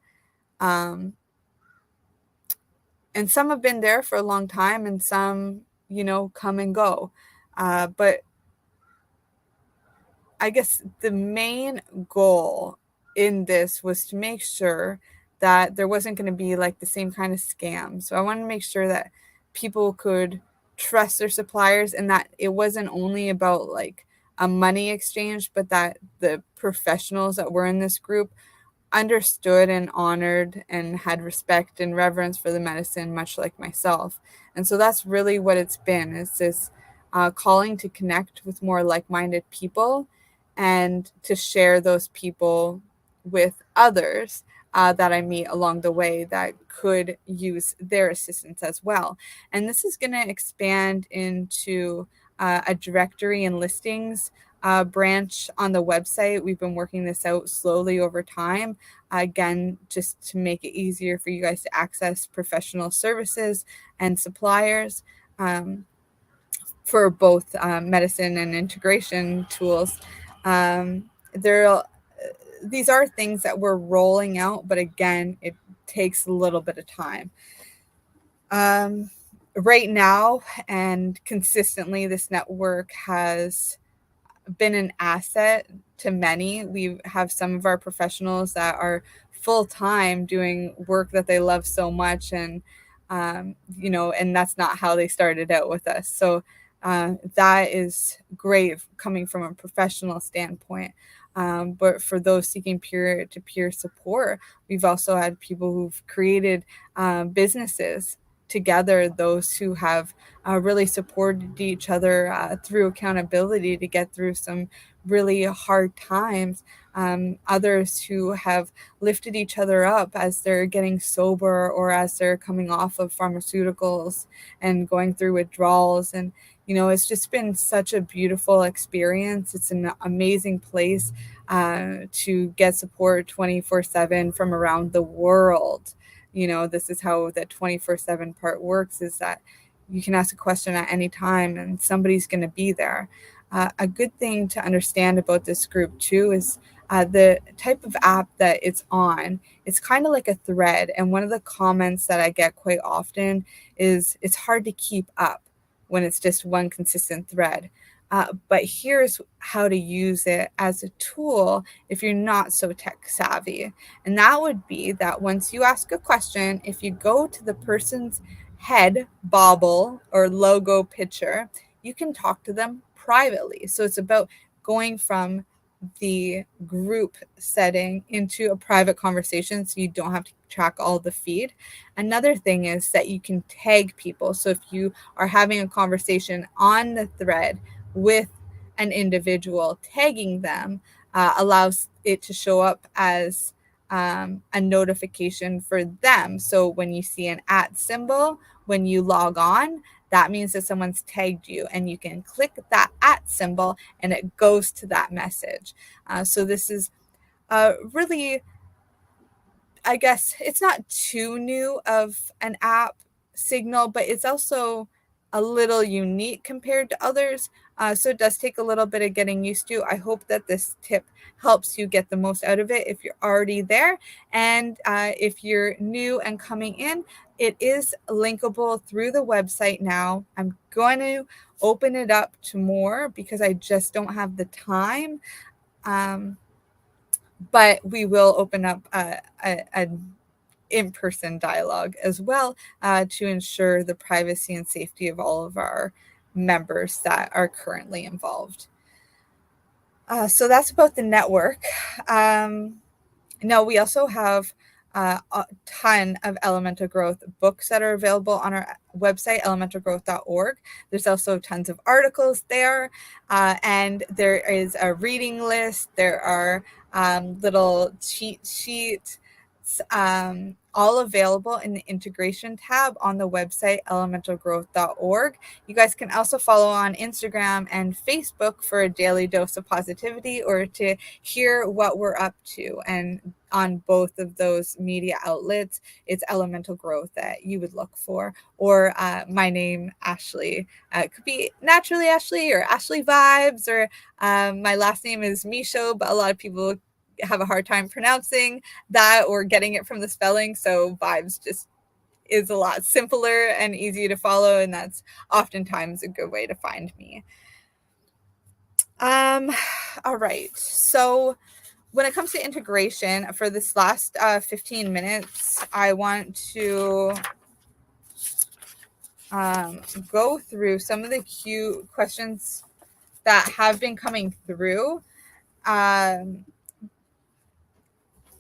And some have been there for a long time, and some, come and go. But I guess the main goal in this was to make sure that there wasn't going to be like the same kind of scam. So I wanted to make sure that people could trust their suppliers, and that it wasn't only about like a money exchange, but that the professionals that were in this group understood and honored and had respect and reverence for the medicine, much like myself. And so that's really what it's been. It's this calling to connect with more like-minded people and to share those people with others that I meet along the way that could use their assistance as well. And this is going to expand into a directory and listings branch on the website. We've been working this out slowly over time, again, just to make it easier for you guys to access professional services and suppliers for both medicine and integration tools. These are things that we're rolling out, but again, it takes a little bit of time. Right now and consistently, this network has been an asset to many. We have some of our professionals that are full-time doing work that they love so much, and and that's not how they started out with us. So that is great coming from a professional standpoint. But for those seeking peer-to-peer support, we've also had people who've created businesses together, those who have really supported each other through accountability to get through some really hard times. Others who have lifted each other up as they're getting sober or as they're coming off of pharmaceuticals and going through withdrawals. And, it's just been such a beautiful experience. It's an amazing place to get support 24/7 from around the world. This is how the 24/7 part works, is that you can ask a question at any time and somebody's going to be there. A good thing to understand about this group too is the type of app that it's on. It's kind of like a thread. And one of the comments that I get quite often is it's hard to keep up when it's just one consistent thread. But here's how to use it as a tool if you're not so tech savvy. And that would be that once you ask a question, if you go to the person's head bobble or logo picture, you can talk to them privately. So it's about going from the group setting into a private conversation so you don't have to track all the feed. Another thing is that you can tag people. So if you are having a conversation on the thread with an individual, tagging them allows it to show up as a notification for them. So when you see an @ symbol, when you log on, that means that someone's tagged you, and you can click that @ symbol and it goes to that message. So this is really, I guess it's not too new of an app signal, but it's also a little unique compared to others. So it does take a little bit of getting used to. I hope that this tip helps you get the most out of it if you're already there. And if you're new and coming in, it is linkable through the website now. I'm going to open it up to more because I just don't have the time. But we will open up an in-person dialogue as well to ensure the privacy and safety of all of our members that are currently involved. So that's about the network. Now we also have a ton of elemental growth books that are available on our website, elementalgrowth.org. There's also tons of articles there, and there is a reading list. There are little cheat sheets, all available in the integration tab on the website, elementalgrowth.org. You guys can also follow on Instagram and Facebook for a daily dose of positivity or to hear what we're up to. And on both of those media outlets, it's Elemental Growth that you would look for. Or my name, Ashley. It could be Naturally Ashley or Ashley Vibes, or my last name is Michaud, but a lot of people have a hard time pronouncing that or getting it from the spelling. So Vibes just is a lot simpler and easy to follow. And that's oftentimes a good way to find me. All right. So when it comes to integration, for this last 15 minutes, I want to go through some of the cute questions that have been coming through.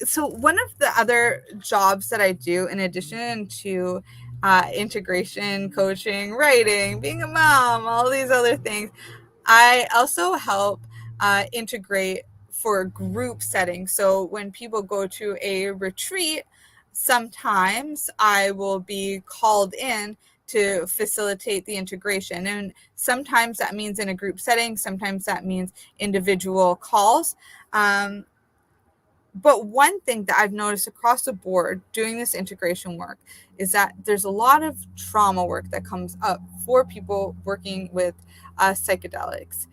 So one of the other jobs that I do, in addition to integration, coaching, writing, being a mom, all these other things, I also help integrate for group settings. So when people go to a retreat, sometimes I will be called in to facilitate the integration. And sometimes that means in a group setting, sometimes that means individual calls. But one thing that I've noticed across the board doing this integration work is that there's a lot of trauma work that comes up for people working with psychedelics.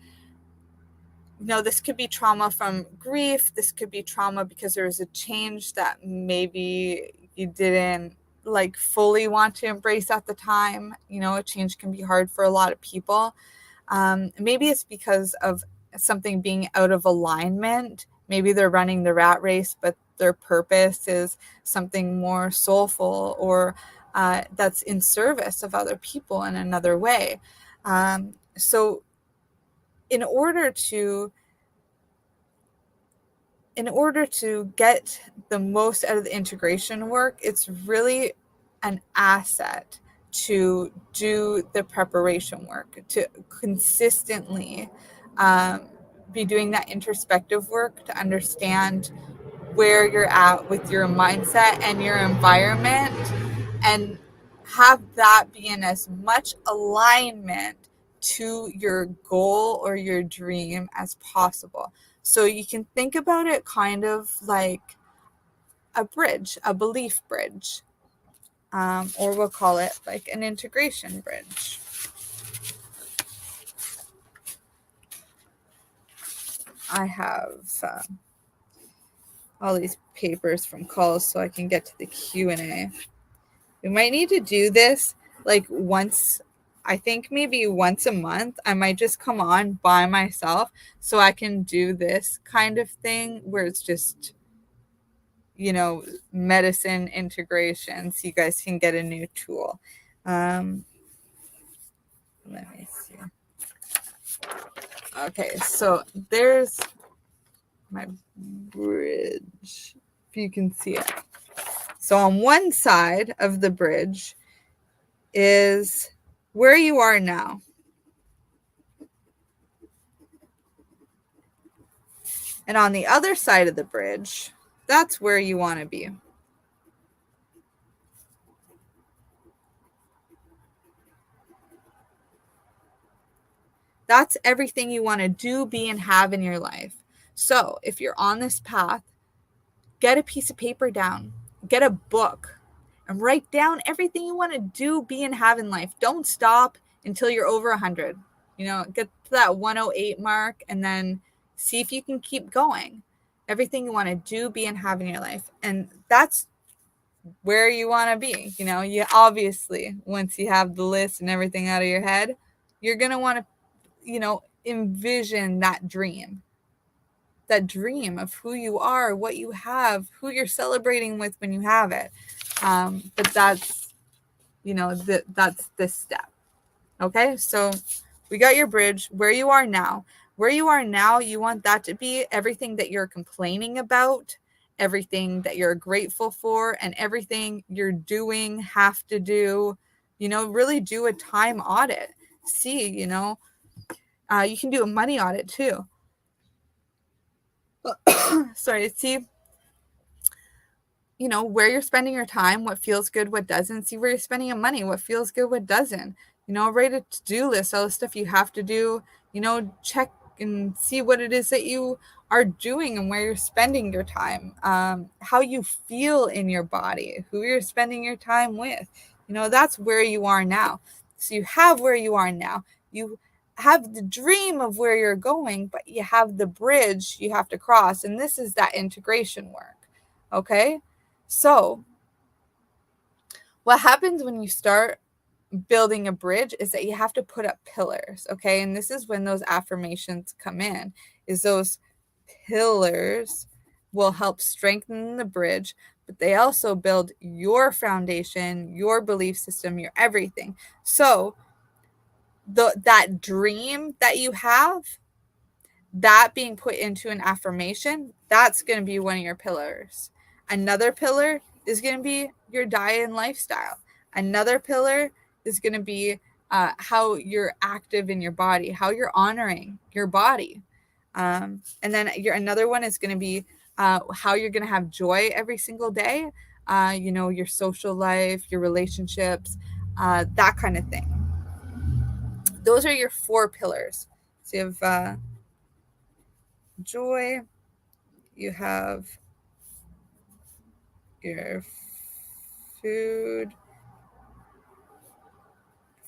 This could be trauma from grief. This could be trauma because there was a change that maybe you didn't fully want to embrace at the time. A change can be hard for a lot of people. Maybe it's because of something being out of alignment. Maybe they're running the rat race, but their purpose is something more soulful or that's in service of other people in another way. So in order to get the most out of the integration work, it's really an asset to do the preparation work, to consistently be doing that introspective work to understand where you're at with your mindset and your environment, and have that be in as much alignment to your goal or your dream as possible. So you can think about it kind of like a bridge, a belief bridge, or we'll call it like an integration bridge. I have all these papers from calls so I can get to the Q&A. We might need to do this like once, I think maybe once a month. I might just come on by myself so I can do this kind of thing where it's just, you know, medicine integration, so you guys can get a new tool. Let me see. Okay, so there's my bridge, if you can see it. So on one side of the bridge is where you are now. And on the other side of the bridge, that's where you want to be. That's everything you want to do, be, and have in your life. So if you're on this path, get a piece of paper down, get a book, and write down everything you want to do, be, and have in life. Don't stop until you're over 100. You know, get to that 108 mark and then see if you can keep going. Everything you want to do, be, and have in your life. And that's where you want to be. You know, you obviously, once you have the list and everything out of your head, you're going to want to, you know, envision that dream of who you are, what you have, who you're celebrating with when you have it. But that's, you know, that's this step. Okay, so we got your bridge, where you are now. Where you are now, you want that to be everything that you're complaining about, everything that you're grateful for, and everything you're doing, have to do. You know, really do a time audit. See, you know, you can do a money audit too. Sorry, see, you know, where you're spending your time, what feels good, what doesn't. See where you're spending your money, what feels good, what doesn't. You know, write a to-do list, all the stuff you have to do. You know, check and see what it is that you are doing and where you're spending your time, how you feel in your body, who you're spending your time with. You know, that's where you are now. So you have where you are now. You have the dream of where you're going, but you have the bridge you have to cross. And this is that integration work. Okay. So what happens when you start building a bridge is that you have to put up pillars. Okay. And this is when those affirmations come in, is those pillars will help strengthen the bridge, but they also build your foundation, your belief system, your everything. So that dream that you have, that being put into an affirmation, that's going to be one of your pillars. Another pillar is going to be your diet and lifestyle. Another pillar is going to be how you're active in your body, how you're honoring your body. And then another one is going to be how you're going to have joy every single day, you know, your social life, your relationships, that kind of thing. Those are your 4 pillars. So you have joy, you have your food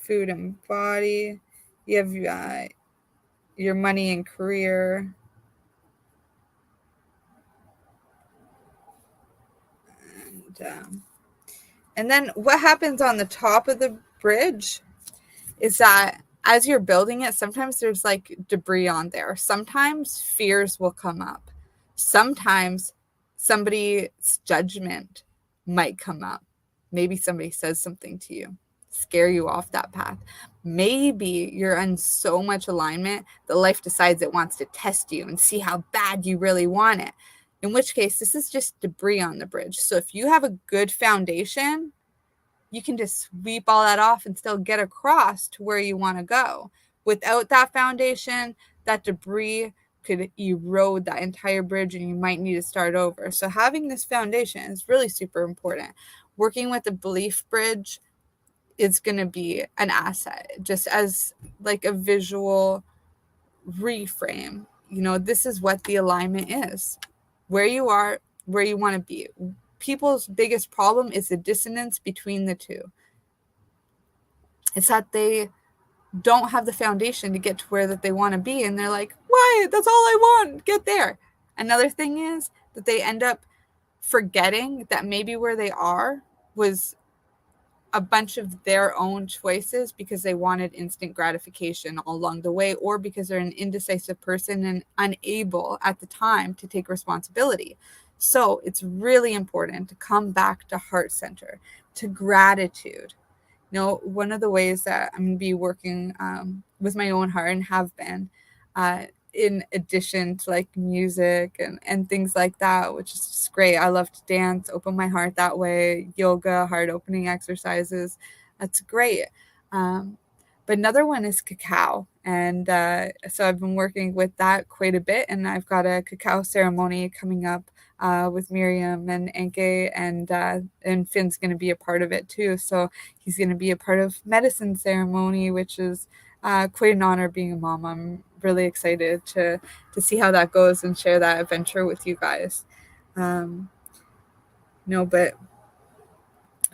and body, you have your money and career, and then what happens on the top of the bridge is that as you're building it, sometimes there's like debris on there. Sometimes fears will come up. Sometimes somebody's judgment might come up. Maybe somebody says something to you. scare you off that path. Maybe you're in so much alignment that life decides it wants to test you and see how bad you really want it. In which case, this is just debris on the bridge. So if you have a good foundation, you can just sweep all that off and still get across to where you want to go. Without that foundation, that debris could erode that entire bridge and you might need to start over. So having this foundation is really super important. Working with a belief bridge is going to be an asset, just as like a visual reframe. This is what the alignment is. Where you are, where you want to be. People's biggest problem is the dissonance between the two. It's that they don't have the foundation to get to where that they want to be, and they're like, why? That's all I want. Get there. Another thing is that they end up forgetting that maybe where they are was a bunch of their own choices because they wanted instant gratification all along the way, or because they're an indecisive person and unable at the time to take responsibility. So it's really important to come back to heart center, to gratitude. One of the ways that I'm going to be working with my own heart and have been, in addition to like music and things like that, which is just great. I love to dance, open my heart that way, yoga, heart opening exercises. That's great. But another one is cacao. And so I've been working with that quite a bit. And I've got a cacao ceremony coming up with Miriam and Enke, and Finn's going to be a part of it too. So he's going to be a part of medicine ceremony, which is quite an honor being a mom. I'm really excited to see how that goes and share that adventure with you guys. But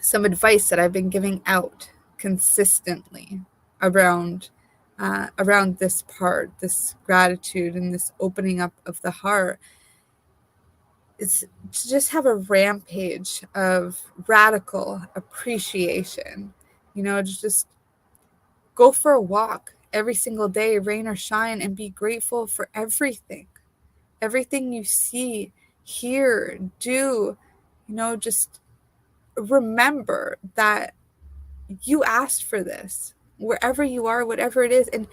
some advice that I've been giving out consistently around this part, this gratitude and this opening up of the heart, is to just have a rampage of radical appreciation. To just go for a walk every single day, rain or shine, and be grateful for everything you see, hear, do. Just remember that you asked for this wherever you are, whatever it is. And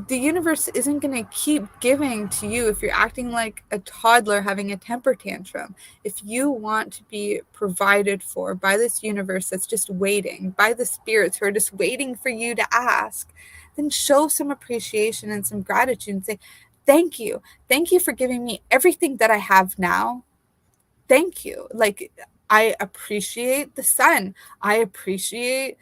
the universe isn't going to keep giving to you if you're acting like a toddler having a temper tantrum. If you want to be provided for by this universe that's just waiting, by the spirits who are just waiting for you to ask, then show some appreciation and some gratitude and say, thank you. Thank you for giving me everything that I have now. Thank you. Like, I appreciate the sun. I appreciate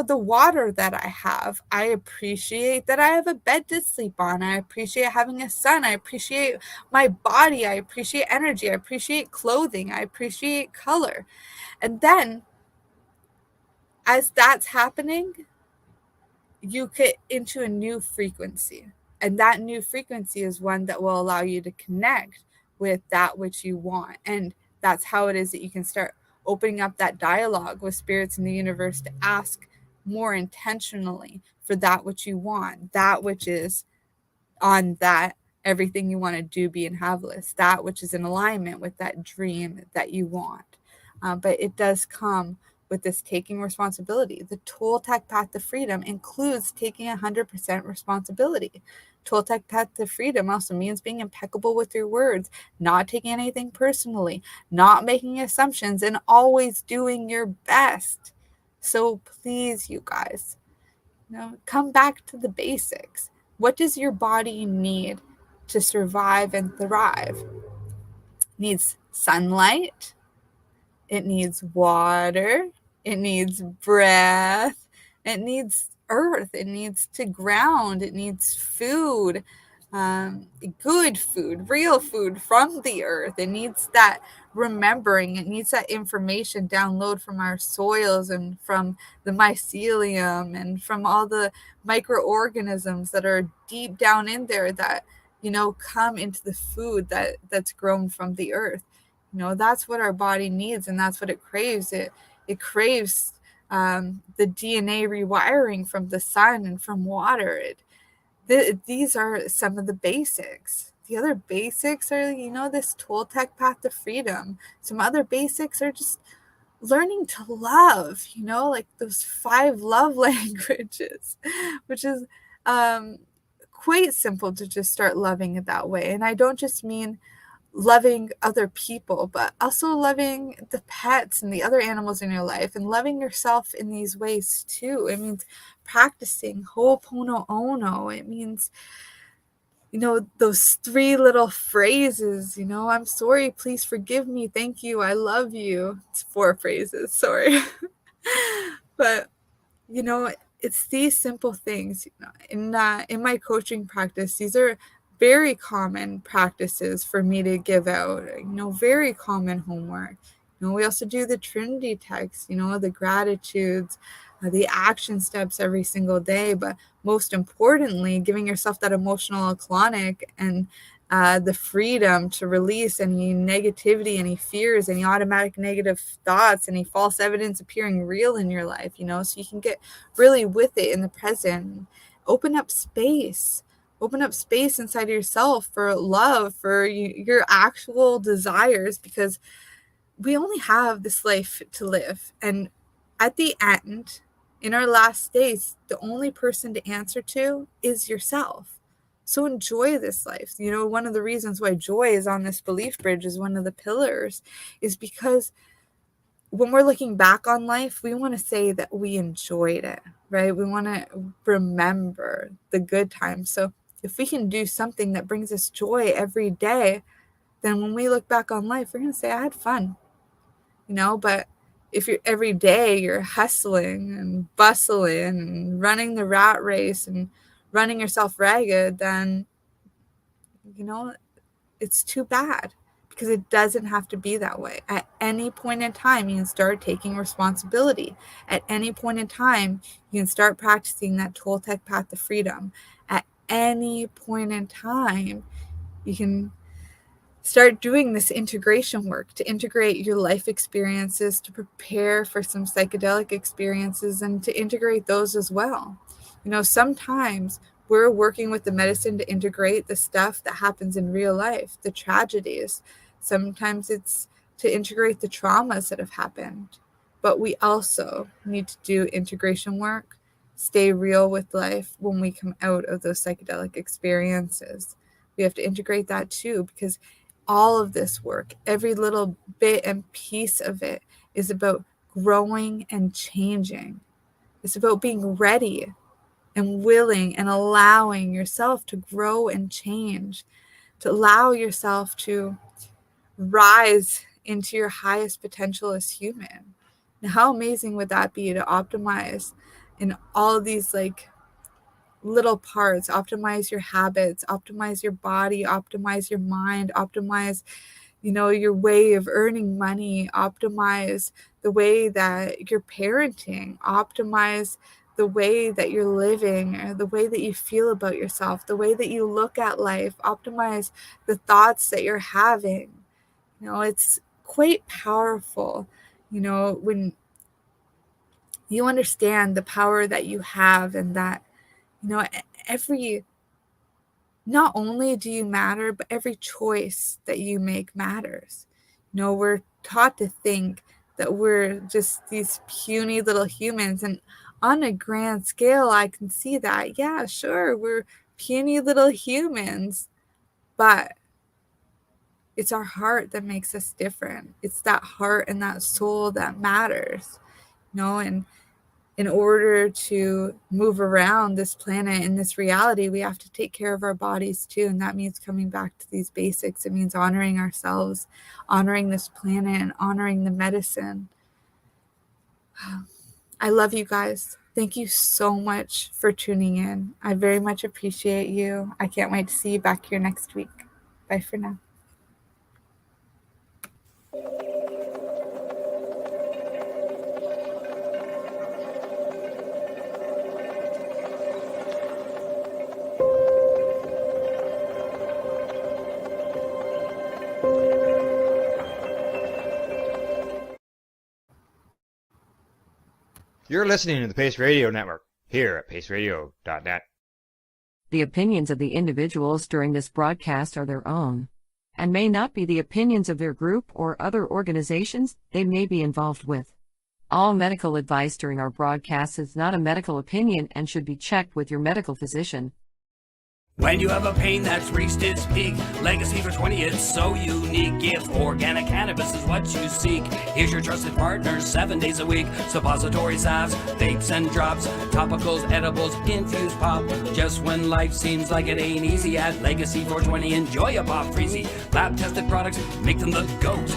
the water that I have. I appreciate that I have a bed to sleep on. I appreciate having a son. I appreciate my body. I appreciate energy. I appreciate clothing. I appreciate color. And then as that's happening, you get into a new frequency. And that new frequency is one that will allow you to connect with that which you want. And that's how it is that you can start opening up that dialogue with spirits in the universe to ask more intentionally for that which you want, that which is on that everything you want to do, be, and have list, that which is in alignment with that dream that you want. But it does come with this taking responsibility. The Toltec path to freedom includes taking 100% responsibility. Toltec path to freedom also means being impeccable with your words, not taking anything personally, not making assumptions, and always doing your best. So please, you guys, come back to the basics. What does your body need to survive and thrive? It needs sunlight. It needs water. It needs breath. It needs earth. It needs to ground. It needs food, good food, real food from the earth. It needs that remembering. It needs that information download from our soils and from the mycelium and from all the microorganisms that are deep down in there that come into the food that's grown from the earth. That's what our body needs, and that's what it craves. It craves the DNA rewiring from the sun and from water. These are some of the basics. The other basics are, this Toltec path to freedom. Some other basics are just learning to love, like those 5 love languages, which is quite simple to just start loving it that way. And I don't just mean loving other people, but also loving the pets and the other animals in your life, and loving yourself in these ways too. It means practicing Ho'oponopono. It means, those 3 little phrases, I'm sorry, please forgive me, thank you, I love you. It's 4 phrases, sorry. But, it's these simple things. In my coaching practice, these are very common practices for me to give out, very common homework. We also do the Trinity text, the gratitudes, the action steps every single day, but most importantly, giving yourself that emotional clonic and the freedom to release any negativity, any fears, any automatic negative thoughts, any false evidence appearing real in your life, so you can get really with it in the present. Open up space inside of yourself for love, for your actual desires, because we only have this life to live. And at the end, in our last days, the only person to answer to is yourself. So enjoy this life. One of the reasons why joy is on this belief bridge, is one of the pillars, is because when we're looking back on life, we want to say that we enjoyed it, right? We want to remember the good times. So if we can do something that brings us joy every day, then when we look back on life, we're going to say, I had fun, but if every day you're hustling and bustling and running the rat race and running yourself ragged, then, it's too bad, because it doesn't have to be that way. At any point in time, you can start taking responsibility. At any point in time, you can start practicing that Toltec path to freedom. At any point in time, you can start doing this integration work to integrate your life experiences, to prepare for some psychedelic experiences, and to integrate those as well. Sometimes we're working with the medicine to integrate the stuff that happens in real life, the tragedies. Sometimes it's to integrate the traumas that have happened. But we also need to do integration work, stay real with life when we come out of those psychedelic experiences. We have to integrate that too, because all of this work, every little bit and piece of it, is about growing and changing. It's about being ready and willing and allowing yourself to grow and change, to allow yourself to rise into your highest potential as human. Now, how amazing would that be to optimize in all of these little parts, optimize your habits, optimize your body, optimize your mind, optimize, your way of earning money, optimize the way that you're parenting, optimize the way that you're living, or the way that you feel about yourself, the way that you look at life, optimize the thoughts that you're having. It's quite powerful, when you understand the power that you have, and that, not only do you matter, but every choice that you make matters. We're taught to think that we're just these puny little humans, and on a grand scale, I can see that. Yeah, sure, we're puny little humans, but it's our heart that makes us different. It's that heart and that soul that matters, and in order to move around this planet and this reality, we have to take care of our bodies too. And that means coming back to these basics. It means honoring ourselves, honoring this planet, and honoring the medicine. I love you guys. Thank you so much for tuning in. I very much appreciate you. I can't wait to see you back here next week. Bye for now. You're listening to the Pace Radio Network, here at paceradio.net. The opinions of the individuals during this broadcast are their own, and may not be the opinions of their group or other organizations they may be involved with. All medical advice during our broadcast is not a medical opinion and should be checked with your medical physician. When you have a pain that's reached its peak, legacy for 20, it's so unique. If organic cannabis is what you seek, here's your trusted partner 7 days a week. Suppository salves, vapes and drops, topicals, edibles, infused pop. Just when life seems like it ain't easy, at Legacy 420, enjoy a pop freezy. Lab tested products, make them the GOAT.